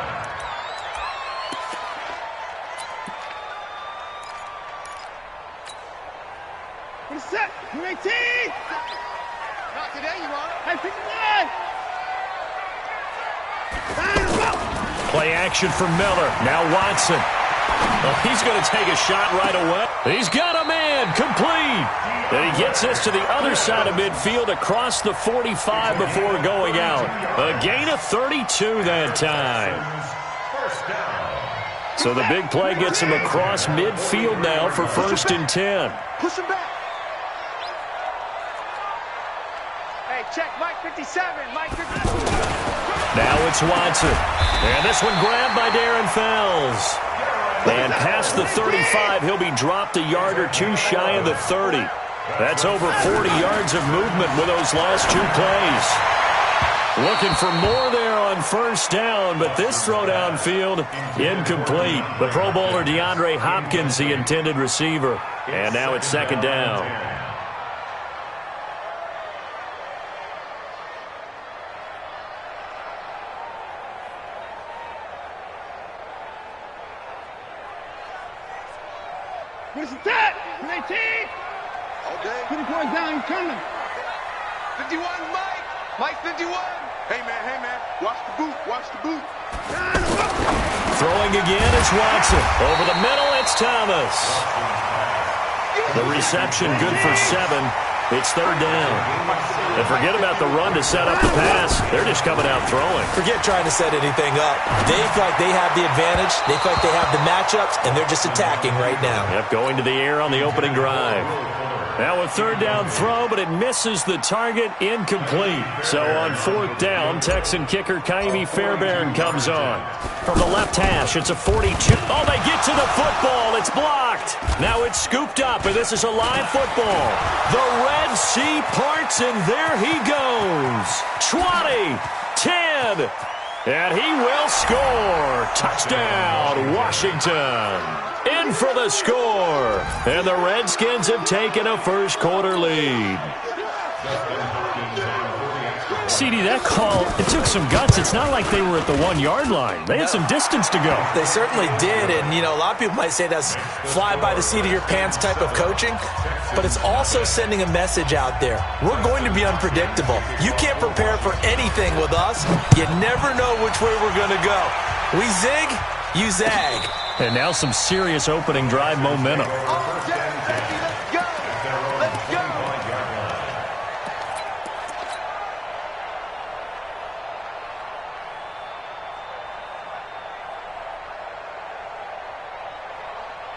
Get set. You 18. Not today, you want it. Hey, pick the line. Play action for Miller. Now Watson. Well, he's going to take a shot right away. He's got a man complete. And he gets this to the other side of midfield across the 45 before going out. A gain of 32 that time. So the big play gets him across midfield now for first and 10. Push him back. Hey, check Mike 57. Mike 57. Now it's Watson. And this one grabbed by Darren Fells. And past the 35, he'll be dropped a yard or two shy of the 30. That's over 40 yards of movement with those last two plays. Looking for more there on first down, but this throw downfield, incomplete. The Pro Bowler DeAndre Hopkins, the intended receiver. And now it's second down. Where's the tap? 18. Okay. 20 points down, he's coming. 51, Mike. Mike 51. Hey, man. Watch the boot. Throwing again is Watson. Over the middle, it's Thomas. The reception good for 7. It's third down. And forget about the run to set up the pass. They're just coming out throwing. Forget trying to set anything up. They feel like they have the advantage. They feel like they have the matchups, and they're just attacking right now. Yep, going to the air on the opening drive. Now a third down throw, but it misses the target, incomplete. So on fourth down, Texan kicker Kaimi Fairbairn comes on. From the left hash, it's a 42. Oh, they get to the football. It's blocked. Now it's scooped up, and this is a live football. The Red Sea parts, and there he goes. 20, 10, and he will score. Touchdown, Washington. In for the score. And the Redskins have taken a first quarter lead. CD, that call, it took some guts. It's not like they were at the 1 yard line. They had some distance to go. They certainly did, and, a lot of people might say that's fly by the seat of your pants type of coaching, but it's also sending a message out there. We're going to be unpredictable. You can't prepare for anything with us. You never know which way we're going to go. We zig, you zag. And now some serious opening drive momentum. Let's go.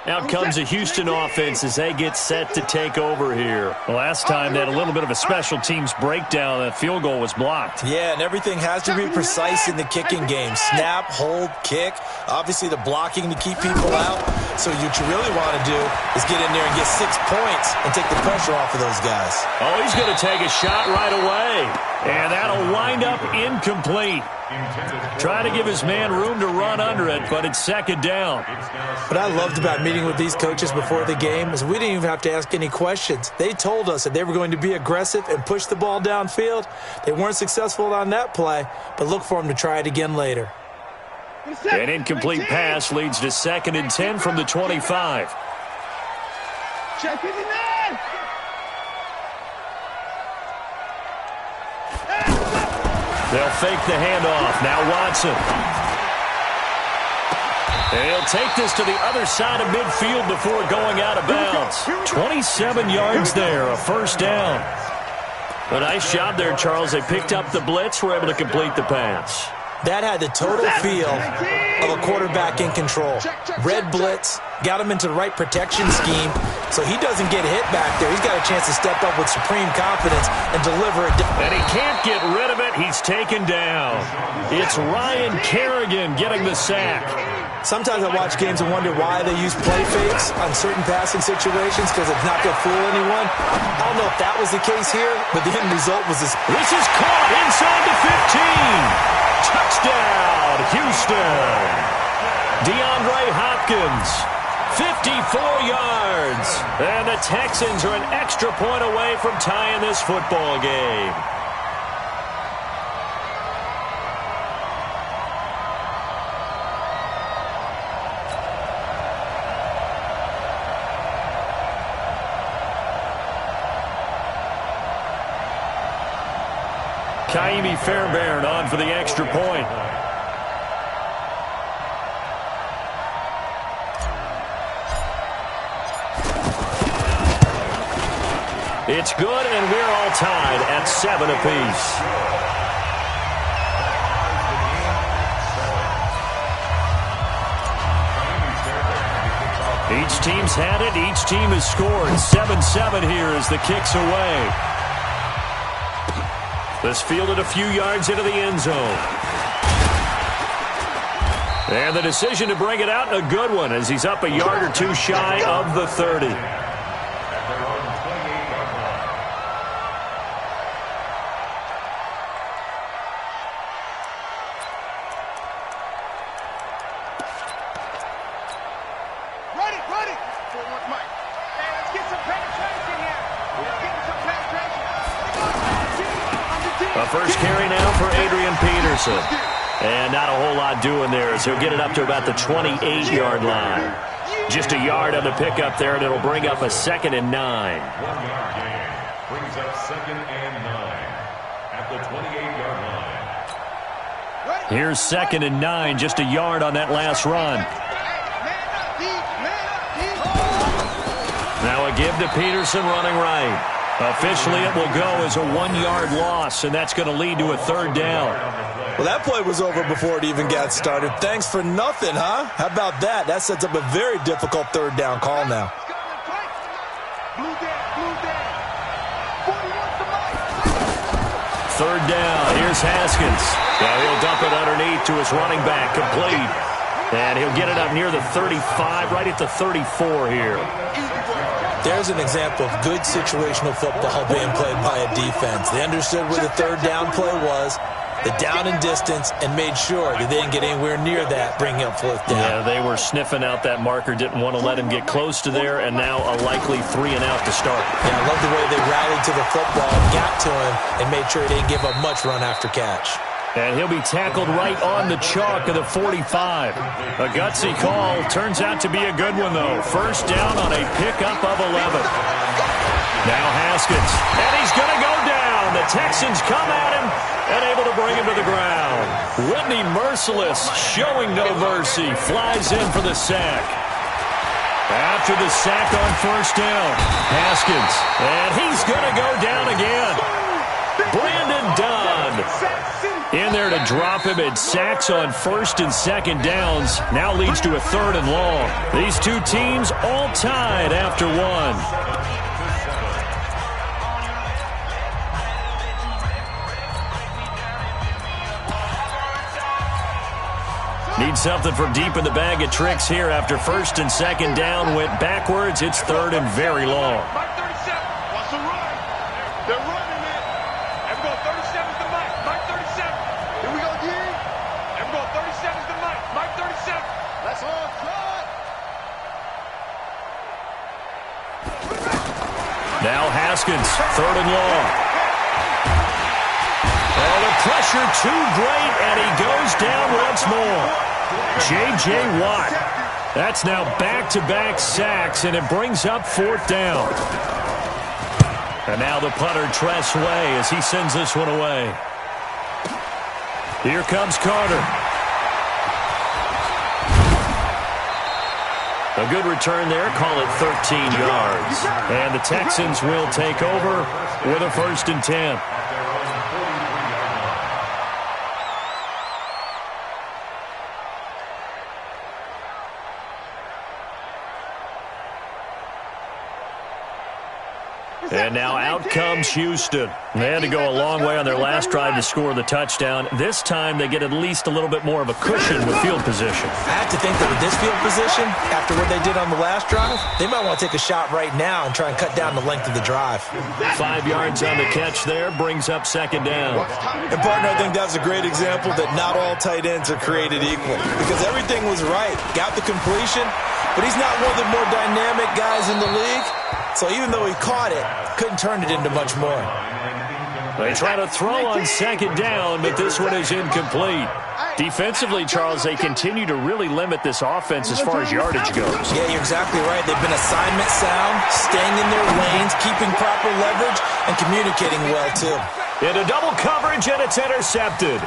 Out comes a Houston offense as they get set to take over here. Last time they had a little bit of a special teams breakdown. That field goal was blocked. Yeah, and everything has to be precise in the kicking game. Snap, hold, kick. Obviously the blocking to keep people out. So what you really want to do is get in there and get 6 points and take the pressure off of those guys. Oh, he's going to take a shot right away. And that'll wind up incomplete. Try to give his man room to run under it, but it's second down. What I loved about meeting with these coaches before the game is we didn't even have to ask any questions. They told us that they were going to be aggressive and push the ball downfield. They weren't successful on that play, but look for them to try it again later. An incomplete pass leads to second and 10 from the 25. Check 59. They'll fake the handoff. Now Watson. And he'll take this to the other side of midfield before going out of bounds. 27 yards there, a first down. A nice job there, Charles. They picked up the blitz, were able to complete the pass. That had the total feel of a quarterback in control. Red blitz, got him into the right protection scheme, so he doesn't get hit back there. He's got a chance to step up with supreme confidence and deliver it. And he can't get rid of it. He's taken down. It's Ryan Kerrigan getting the sack. Sometimes I watch games and wonder why they use play fakes on certain passing situations because it's not going to fool anyone. I don't know if that was the case here, but the end result was this. This is caught inside the 15. Touchdown, Houston. DeAndre Hopkins, 54 yards. And the Texans are an extra point away from tying this football game. Kaimi Fairbairn on for the extra point. It's good, and we're all tied at 7 apiece. Each team's had it. Each team has scored. 7-7 here as the kick's away. This fielded a few yards into the end zone. And the decision to bring it out, a good one, as he's up a yard or two shy of the 30. A first carry now for Adrian Peterson. And not a whole lot doing there as he'll get it up to about the 28-yard line. Just a yard on the pickup there, and it'll bring up a 2nd and 9. 1-yard gain brings up 2nd and 9 at the 28-yard line. Here's 2nd and 9, just a yard on that last run. Now a give to Peterson running right. Officially, it will go as a 1-yard loss, and that's going to lead to a 3rd down. Well, that play was over before it even got started. Thanks for nothing, huh? How about that? That sets up a very difficult 3rd down call now. 3rd down. Here's Haskins. Now he'll dump it underneath to his running back, complete. And he'll get it up near the 35, right at the 34 here. There's an example of good situational football being played by a defense. They understood where the 3rd down play was, the down and distance, and made sure that they didn't get anywhere near that, bringing up 4th down. Yeah, they were sniffing out that marker, didn't want to let him get close to there, and now a likely 3 and out to start. Yeah, I love the way they rallied to the football, got to him, and made sure he didn't give up much run after catch. And he'll be tackled right on the chalk of the 45. A gutsy call. Turns out to be a good one, though. First down on a pickup of 11. Now Haskins. And he's going to go down. The Texans come at him and able to bring him to the ground. Whitney Merciless, showing no mercy, flies in for the sack. After the sack on first down, Haskins. And he's going to go down again. Brandon Dunn in there to drop him, and sacks on 1st and 2nd downs. Now leads to a 3rd and long. These two teams all tied after 1. Need something from deep in the bag of tricks here after 1st and 2nd down went backwards. It's 3rd and very long. Now Haskins, 3rd and long. Oh, the pressure too great, and he goes down once more. J.J. Watt. That's now back-to-back sacks, and it brings up 4th down. And now the punter, Tress Way, as he sends this one away. Here comes Carter. A good return there, call it 13 yards. And the Texans will take over with a 1st and 10. And now out comes Houston. They had to go a long way on their last drive to score the touchdown. This time they get at least a little bit more of a cushion with field position. I have to think that with this field position, after what they did on the last drive, they might want to take a shot right now and try and cut down the length of the drive. 5 yards on the catch there, brings up second down. And, partner, I think that's a great example that not all tight ends are created equal because everything was right. Got the completion, but he's not one of the more dynamic guys in the league. So even though he caught it, couldn't turn it into much more. They try to throw on second down, but this one is incomplete. Defensively, Charles, they continue to really limit this offense as far as yardage goes. Yeah, you're exactly right. They've been assignment sound, staying in their lanes, keeping proper leverage, and communicating well, too. Into double coverage, and it's intercepted.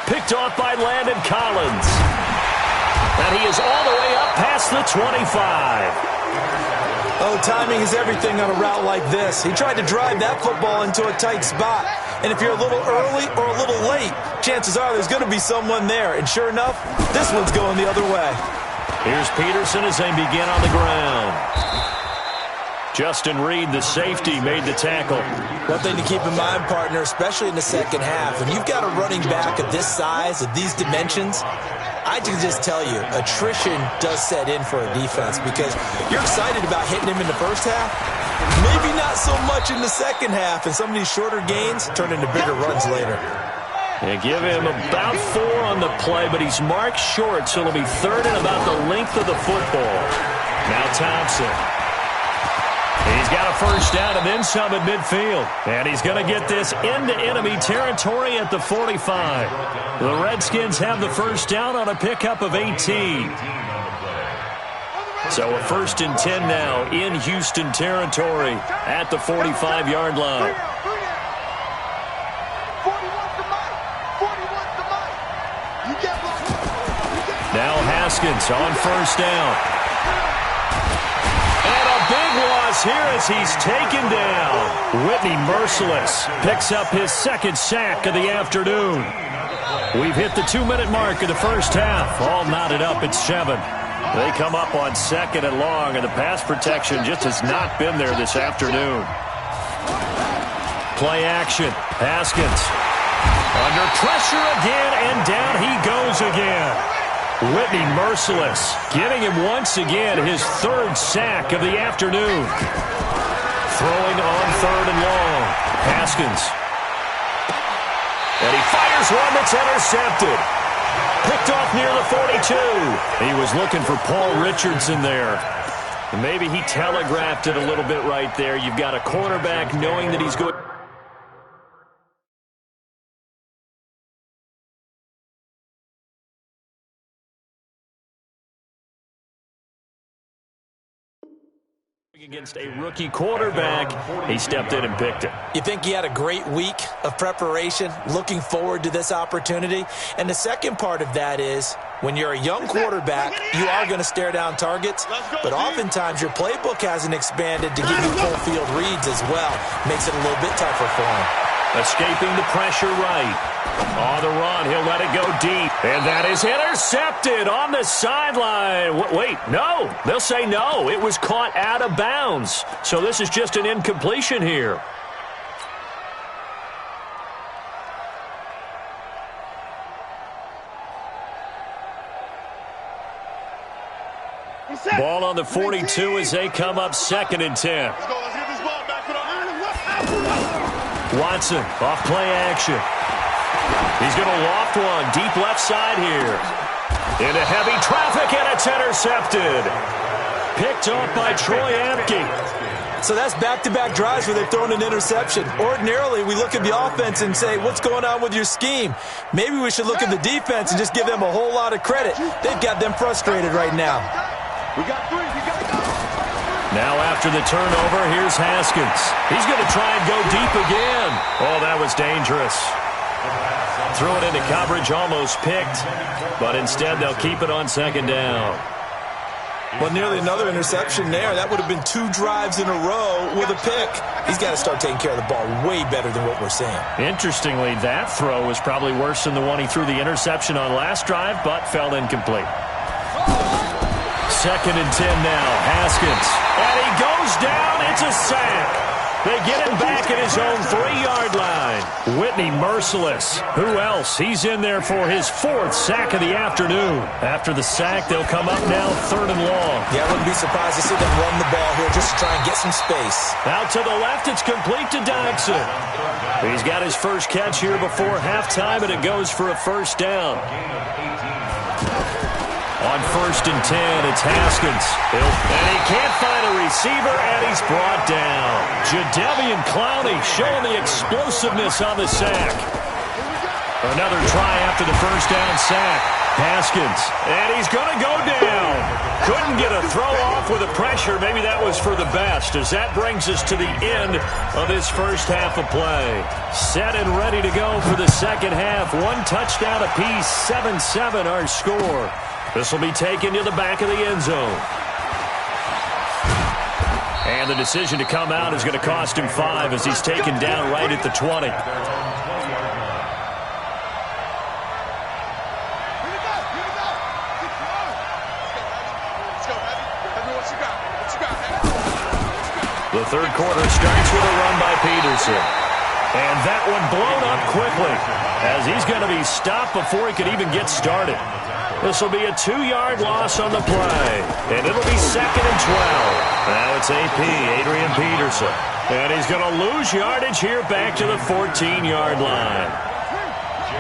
Picked off by Landon Collins. And he is all the way up past the 25. Oh, timing is everything on a route like this. He tried to drive that football into a tight spot. And if you're a little early or a little late, chances are there's going to be someone there. And sure enough, this one's going the other way. Here's Peterson as they begin on the ground. Justin Reed, the safety, made the tackle. One thing to keep in mind, partner, especially in the second half, when you've got a running back of this size, of these dimensions, I can just tell you, attrition does set in for a defense because you're excited about hitting him in the first half. Maybe not so much in the second half, and some of these shorter gains turn into bigger runs later. They give him about 4 on the play, but he's marked short, so it'll be third and about the length of the football. Now Thompson. He's got a first down and then some at midfield. And he's going to get this into enemy territory at the 45. The Redskins have the first down on a pickup of 18. So a 1st and 10 now in Houston territory at the 45-yard line. Now Haskins on first down. And a big loss here as he's taken down. Whitney Merciless picks up his second sack of the afternoon. We've hit the 2-minute mark of the first half. All knotted up at 7. They come up on 2nd and long, and the pass protection just has not been there this afternoon. Play action. Haskins under pressure again, and down he goes again. Whitney Merciless giving him once again his 3rd sack of the afternoon. Throwing on 3rd and long. Haskins. And he fires one that's intercepted. Picked off near the 42. He was looking for Paul Richardson there. And maybe he telegraphed it a little bit right there. You've got a cornerback knowing that he's going. Against a rookie quarterback, he stepped in and picked it. You think he had a great week of preparation, looking forward to this opportunity? And the second part of that is, when you're a young quarterback, you are going to stare down targets, but oftentimes your playbook hasn't expanded to give you full field reads as well. Makes it a little bit tougher for him. Escaping the pressure right. On the run, he'll let it go deep. And that is intercepted on the sideline. Wait, no. They'll say no. It was caught out of bounds. So this is just an incompletion here. Ball on the 42 as they come up 2nd and 10. Watson off play action. He's going to loft one deep left side here. Into heavy traffic, and it's intercepted. Picked off by Troy Apke. So that's back-to-back drives where they've thrown an interception. Ordinarily, we look at the offense and say, what's going on with your scheme? Maybe we should look at the defense and just give them a whole lot of credit. They've got them frustrated right now. We got 3. We got Now after the turnover, here's Haskins. He's going to try and go deep again. Oh, that was dangerous. Threw it into coverage, almost picked, but instead they'll keep it on 2nd down. Well, nearly another interception there. That would have been 2 drives in a row with a pick. He's got to start taking care of the ball way better than what we're seeing. Interestingly, that throw was probably worse than the one he threw the interception on last drive, but fell incomplete. 2nd and 10 now. Haskins. And he goes down. It's a sack. They get him back at his own 3-yard line. Whitney merciless. Who else? He's in there for his 4th sack of the afternoon. After the sack, they'll come up now 3rd and long. Yeah, I wouldn't be surprised to see them run the ball here just to try and get some space. Out to the left, it's complete to Dodson. He's got his first catch here before halftime, and it goes for a first down. On 1st and 10, it's Haskins. And he can't find a receiver, and he's brought down. Jadeveon Clowney showing the explosiveness on the sack. Another try after the first down sack. Haskins, and he's going to go down. Couldn't get a throw off with the pressure. Maybe that was for the best, as that brings us to the end of this first half of play. Set and ready to go for the second half. 1 touchdown apiece, 7-7 our score. This will be taken to the back of the end zone. And the decision to come out is going to cost him 5 as he's taken down right at the 20. The third quarter starts with a run by Peterson. And that one blown up quickly as he's going to be stopped before he could even get started. This will be a 2-yard loss on the play, and it'll be 2nd and 12. Now it's AP, Adrian Peterson. And he's going to lose yardage here back to the 14-yard line.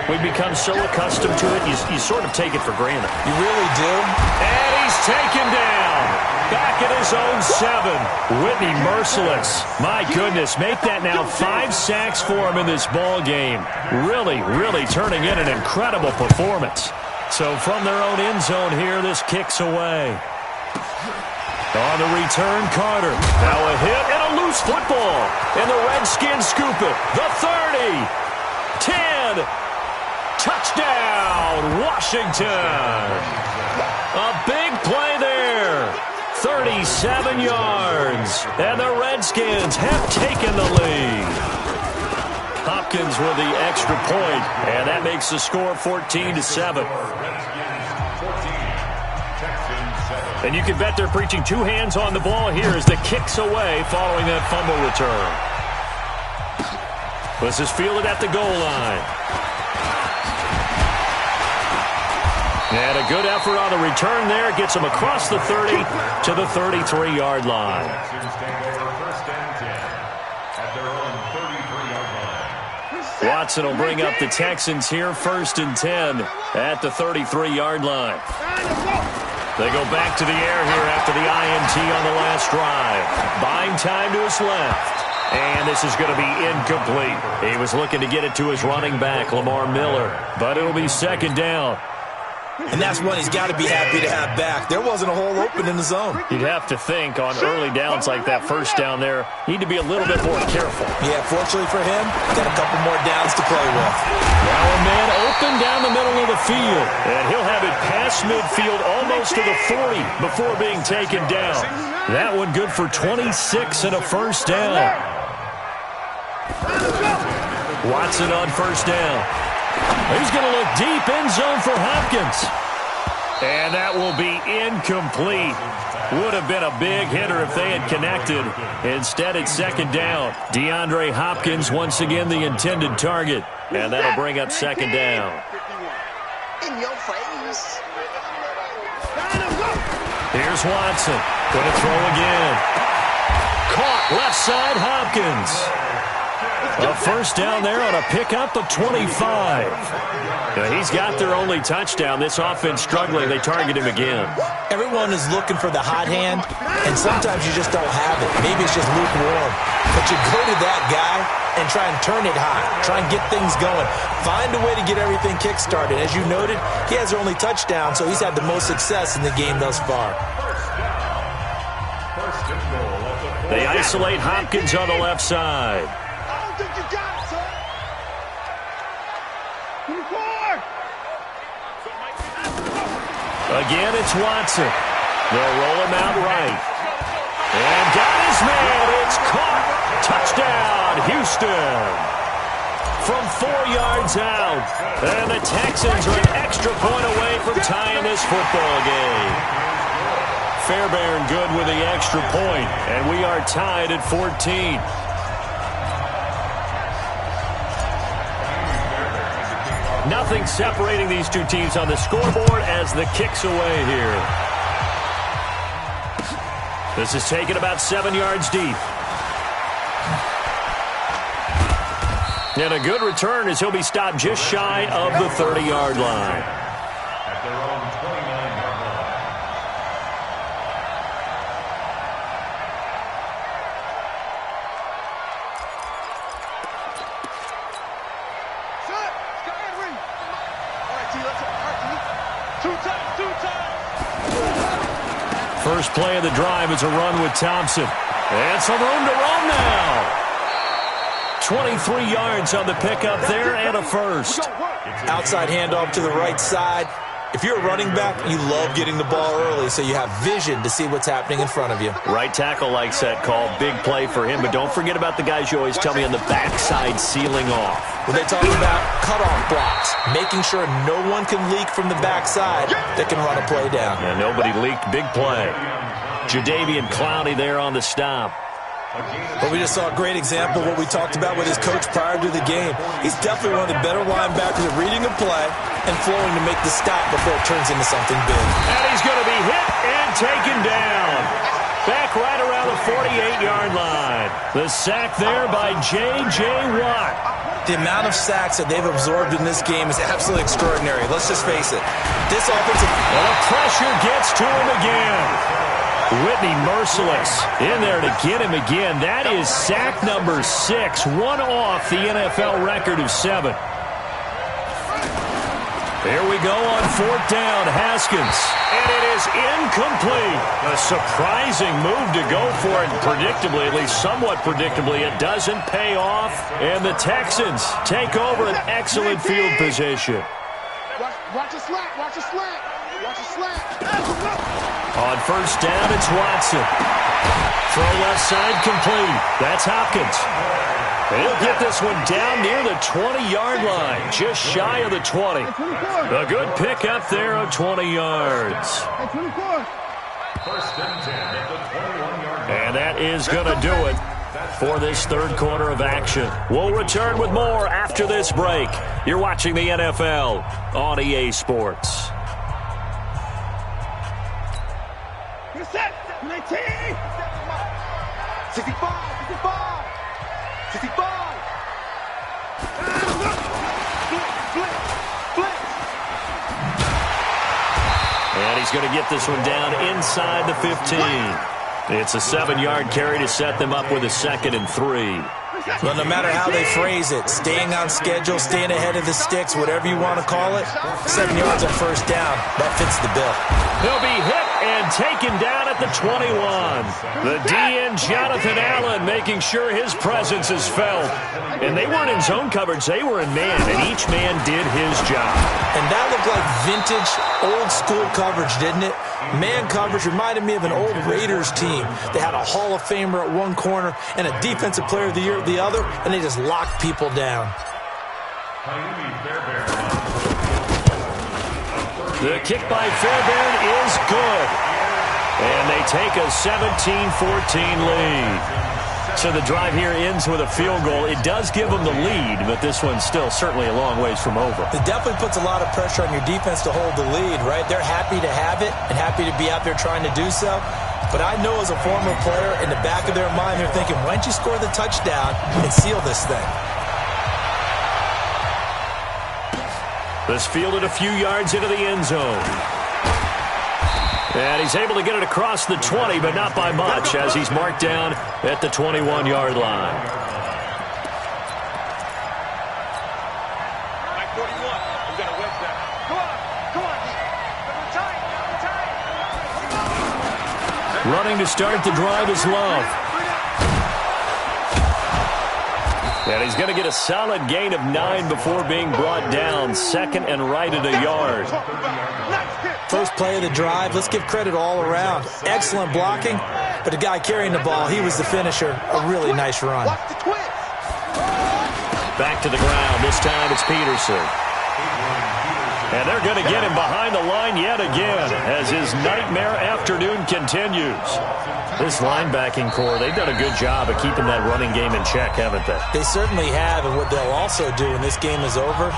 We've become so accustomed to it, you sort of take it for granted. You really do? And he's taken down. Back at his own 7. Whitney merciless. My goodness, make that now 5 sacks for him in this ball game. Really, really turning in an incredible performance. So from their own end zone here, this kicks away. On the return, Carter. Now a hit and a loose football. And the Redskins scoop it. The 30. 10. Touchdown, Washington. A big play there. 37 yards. And the Redskins have taken the lead. Hopkins with the extra point, and that makes the score 14-7. And you can bet they're preaching 2 hands on the ball here as the kick's away following that fumble return. This is fielded at the goal line. And a good effort on the return there. Gets him across the 30 to the 33-yard line. Watson will bring up the Texans here, 1st and 10 at the 33-yard line. They go back to the air here after the INT on the last drive. Buying time to his left. And this is going to be incomplete. He was looking to get it to his running back, Lamar Miller. But it'll be 2nd down. And that's one he's got to be happy to have back. There wasn't a hole open in the zone. You'd have to think on early downs like that, first down there, need to be a little bit more careful. Yeah, fortunately for him, got a couple more downs to play with. Now a man open down the middle of the field. And he'll have it past midfield almost to the 40 before being taken down. That one good for 26 and a first down. Watson on first down. He's going to look deep end zone for Hopkins. And that will be incomplete. Would have been a big hitter if they had connected. Instead, it's 2nd down. DeAndre Hopkins once again the intended target. And that'll bring up 2nd down. In your face. Here's Watson. Going to throw again. Caught left side Hopkins. A first down there on a pickup of 25. Now he's got their only touchdown. This offense struggling. They target him again. Everyone is looking for the hot hand, and sometimes you just don't have it. Maybe it's just lukewarm. But you go to that guy and try and turn it hot. Try and get things going. Find a way to get everything kick-started. As you noted, he has their only touchdown, so he's had the most success in the game thus far. They isolate Hopkins on the left side. Again, it's Watson. They'll roll him out right. And got his man. It's caught. Touchdown, Houston. From 4 yards out. And the Texans are an extra point away from tying this football game. Fairbairn good with the extra point. And we are tied at 14. Nothing separating these two teams on the scoreboard as the kick's away here. This is taken about 7 yards deep. And a good return as he'll be stopped just shy of the 30-yard line. At their own 29-yard line. Set. Sky Henry. All right, T. Let's go. All right, T. Two times. First play of the drive is a run with Thompson. And some room to run now. 23 yards on the pickup there and a first. Outside handoff to the right side. If you're a running back, you love getting the ball early so you have vision to see what's happening in front of you. Right tackle likes that call. Big play for him, but don't forget about the guys you always tell me on the backside sealing off. When they talk about cutoff blocks, making sure no one can leak from the backside that can run a play down. And nobody leaked. Big play. Jadeveon Clowney there on the stop. But we just saw a great example of what we talked about with his coach prior to the game. He's definitely one of the better linebackers at reading a play and flowing to make the stop before it turns into something big. And he's going to be hit and taken down. Back right around the 48-yard line. The sack there by J.J. Watt. The amount of sacks that they've absorbed in this game is absolutely extraordinary. Let's just face it. This offensive... And the pressure gets to him again. Whitney merciless in there to get him again. That is sack number 6, one off the NFL record of 7. Here we go on 4th down, Haskins. And it is incomplete. A surprising move to go for it. Predictably, at least somewhat predictably, it doesn't pay off. And the Texans take over an excellent field position. Watch the slant. Watch the slant. Watch the slant. On 1st down, it's Watson. Throw left side complete. That's Hopkins. He'll get this one down near the 20-yard line, just shy of the 20. A good pickup there of 20 yards. First and 10 at the 21-yard line. And that is going to do it for this third quarter of action. We'll return with more after this break. You're watching the NFL on EA Sports. Set. 19. 65. 65. Blitz. And he's going to get this one down inside the 15. It's a 7-yard carry to set them up with a 2nd and 3. Well, no matter how they phrase it, staying on schedule, staying ahead of the sticks, whatever you want to call it, 7 yards on 1st down, that fits the bill. He'll be hit and taken down at the 21. The DN, Jonathan Allen, making sure his presence is felt. And they weren't in zone coverage, they were in man, and each man did his job. And that looked like vintage, old-school coverage, didn't it? Man coverage reminded me of an old Raiders team. They had a Hall of Famer at one corner and a Defensive Player of the Year at the other, and they just locked people down. The kick by Fairbairn is good. And they take a 17-14 lead. So the drive here ends with a field goal. It does give them the lead, but this one's still certainly a long ways from over. It definitely puts a lot of pressure on your defense to hold the lead, right? They're happy to have it and happy to be out there trying to do so. But I know as a former player, in the back of their mind, they're thinking, why don't you score the touchdown and seal this thing? This fielded a few yards into the end zone. And he's able to get it across the 20, but not by much, as he's marked down at the 21-yard line. Mike 41. We got a wedge back. Come on. Running to start the drive is Love. And he's going to get a solid gain of 9 before being brought down. 2nd and right at a yard. First play of the drive, let's give credit all around. Excellent blocking, but the guy carrying the ball, he was the finisher. A really nice run. Back to the ground. This time it's Peterson. And they're going to get him behind the line yet again as his nightmare afternoon continues. This linebacking core, they've done a good job of keeping that running game in check, haven't they? They certainly have, and what they'll also do when this game is over,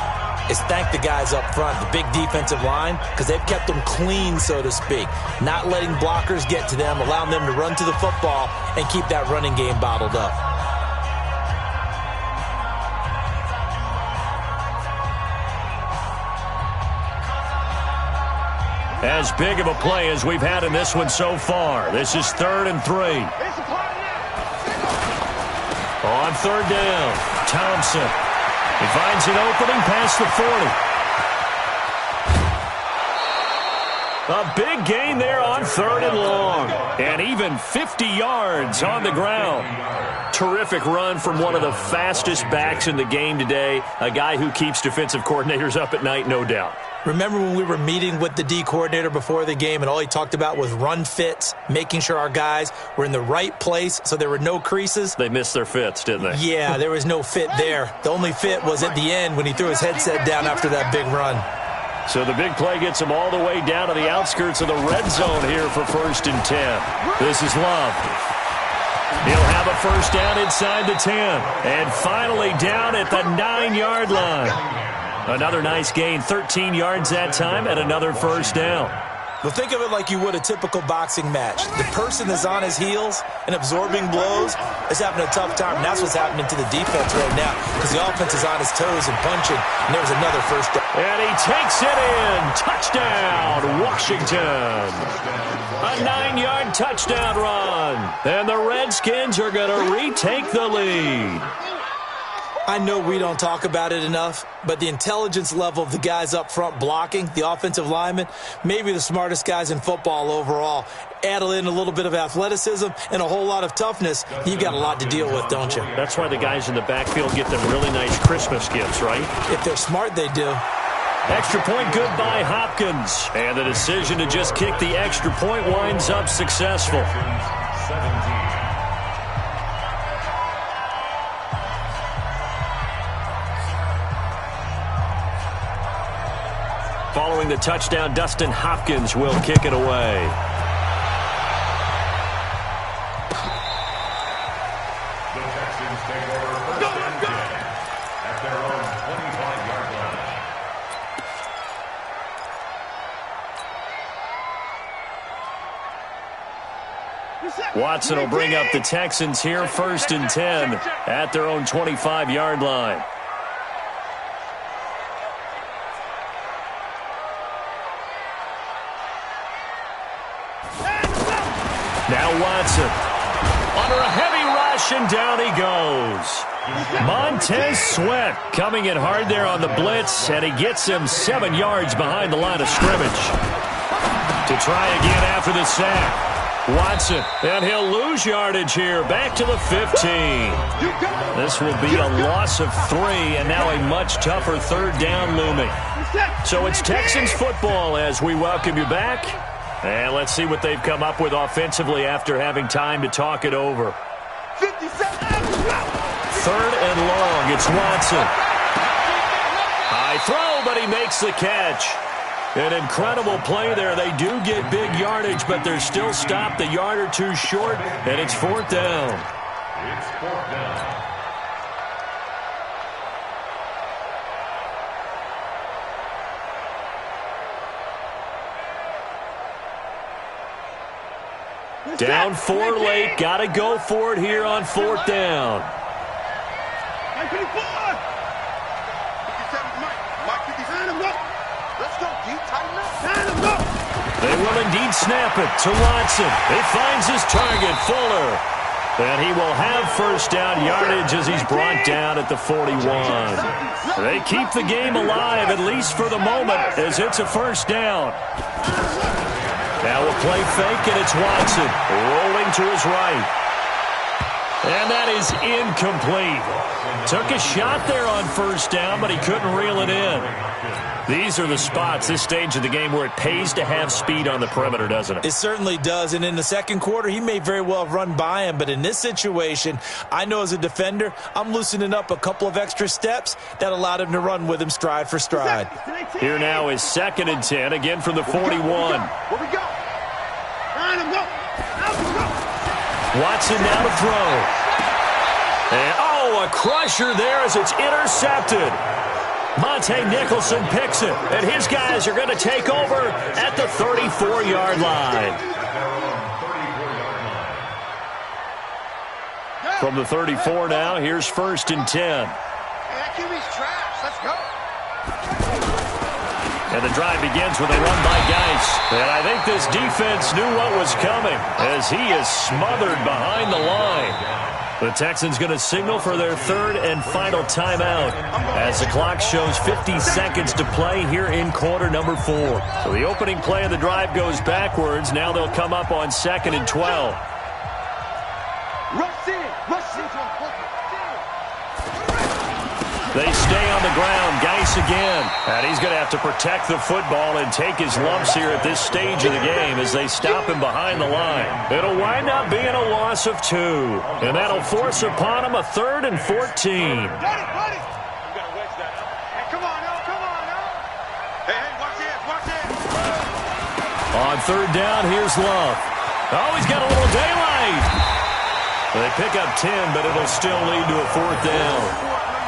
is thank the guys up front, the big defensive line, because they've kept them clean, so to speak, not letting blockers get to them, allowing them to run to the football and keep that running game bottled up. As big of a play as we've had in this one so far. This is 3rd and 3. On 3rd down, Thompson. He finds an opening past the 40. A big gain there on 3rd and long. And even 50 yards on the ground. Terrific run from one of the fastest backs in the game today. A guy who keeps defensive coordinators up at night, no doubt. Remember when we were meeting with the D coordinator before the game and all he talked about was run fits, making sure our guys were in the right place so there were no creases? They missed their fits, didn't they? Yeah, there was no fit there. The only fit was at the end when he threw his headset down after that big run. So the big play gets him all the way down to the outskirts of the red zone here for 1st and 10. This is Love. He'll have a first down inside the 10. And finally down at the 9-yard line. Another nice gain, 13 yards that time, and another first down. Well, think of it like you would a typical boxing match. The person that's on his heels and absorbing blows is having a tough time, and that's what's happening to the defense right now because the offense is on his toes and punching, and there's another first down. And he takes it in. Touchdown, Washington. A 9-yard touchdown run. And the Redskins are going to retake the lead. I know we don't talk about it enough, but the intelligence level of the guys up front blocking, the offensive linemen, maybe the smartest guys in football overall. Add in a little bit of athleticism and a whole lot of toughness, you've got a lot to deal with, don't you? That's why the guys in the backfield get them really nice Christmas gifts, right? If they're smart, they do. Extra point good by Hopkins. And the decision to just kick the extra point winds up successful. 17. Following the touchdown, Dustin Hopkins will kick it away. The Texans take over 1st and 10 at their own 25-yard line. Watson will bring up the Texans here, 1st and 10 at their own 25-yard line. Now Watson under a heavy rush, and down he goes. Montez Sweat coming in hard there on the blitz, and he gets him 7 yards behind the line of scrimmage. To try again after the sack. Watson, and he'll lose yardage here, back to the 15. This will be a loss of 3, and now a much tougher 3rd down looming. So it's Texans football as we welcome you back. And let's see what they've come up with offensively after having time to talk it over. 3rd and long, it's Watson. High throw, but he makes the catch. An incredible play there. They do get big yardage, but they're still stopped a yard or two short, and it's 4th down. It's 4th down. Down 4 late. Got to go for it here on 4th down. They will indeed snap it to Watson. He finds his target, Fuller. And he will have 1st down yardage as he's brought down at the 41. They keep the game alive, at least for the moment, as it's a 1st down. Now a play fake, and it's Watson rolling to his right. And that is incomplete. Took a shot there on 1st down, but he couldn't reel it in. These are the spots, this stage of the game, where it pays to have speed on the perimeter, doesn't it? It certainly does, and in the 2nd quarter, he may very well have run by him, but in this situation, I know as a defender, I'm loosening up a couple of extra steps that allowed him to run with him stride for stride. Here now is 2nd and 10, again from the 41. Where we go? Watson now to throw. And, a crusher there as it's intercepted. Monte Nicholson picks it, and his guys are going to take over at the 34-yard line. From the 34 now, here's 1st and 10. Hey, that QB's trash. Let's go. And the drive begins with a run by Geis. And I think this defense knew what was coming as he is smothered behind the line. The Texans going to signal for their 3rd and final timeout as the clock shows 50 seconds to play here in quarter number 4. So the opening play of the drive goes backwards. Now they'll come up on 2nd and 12. Rush in. They stay on the ground. Geis again. And he's going to have to protect the football and take his lumps here at this stage of the game as they stop him behind the line. It'll wind up being a loss of 2. And that'll force upon him a 3rd and 14. Buddy. I'm going to wedge that up. Hey, come on, now. Hey, watch this. On 3rd down, here's Love. Oh, he's got a little daylight. They pick up 10, but it'll still lead to a 4th down.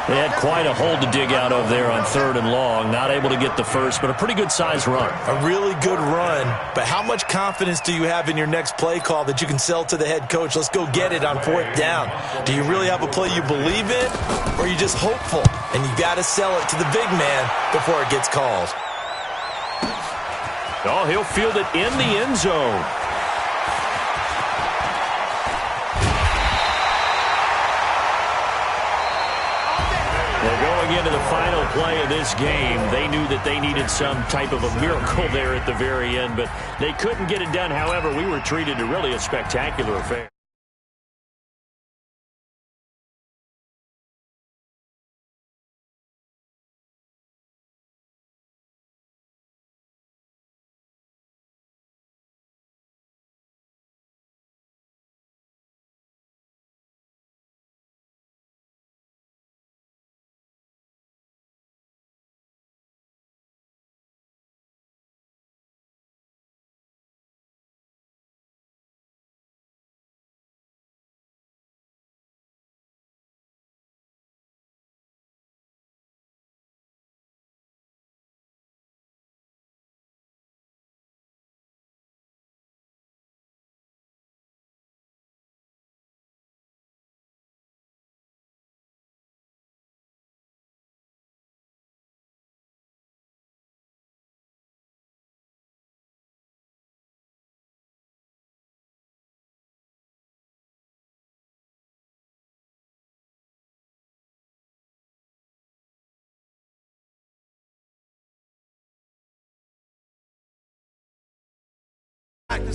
They had quite a hole to dig out of there on 3rd and long. Not able to get the first, but a pretty good-sized run. A really good run, but how much confidence do you have in your next play call that you can sell to the head coach? Let's go get it on 4th down. Do you really have a play you believe in, or are you just hopeful? And you got to sell it to the big man before it gets called. Oh, he'll field it in the end zone. Into the final play of this game, they knew that they needed some type of a miracle there at the very end, but they couldn't get it done. However, we were treated to really a spectacular affair.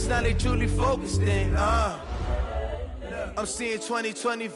Now they truly focused in. I'm seeing 2020.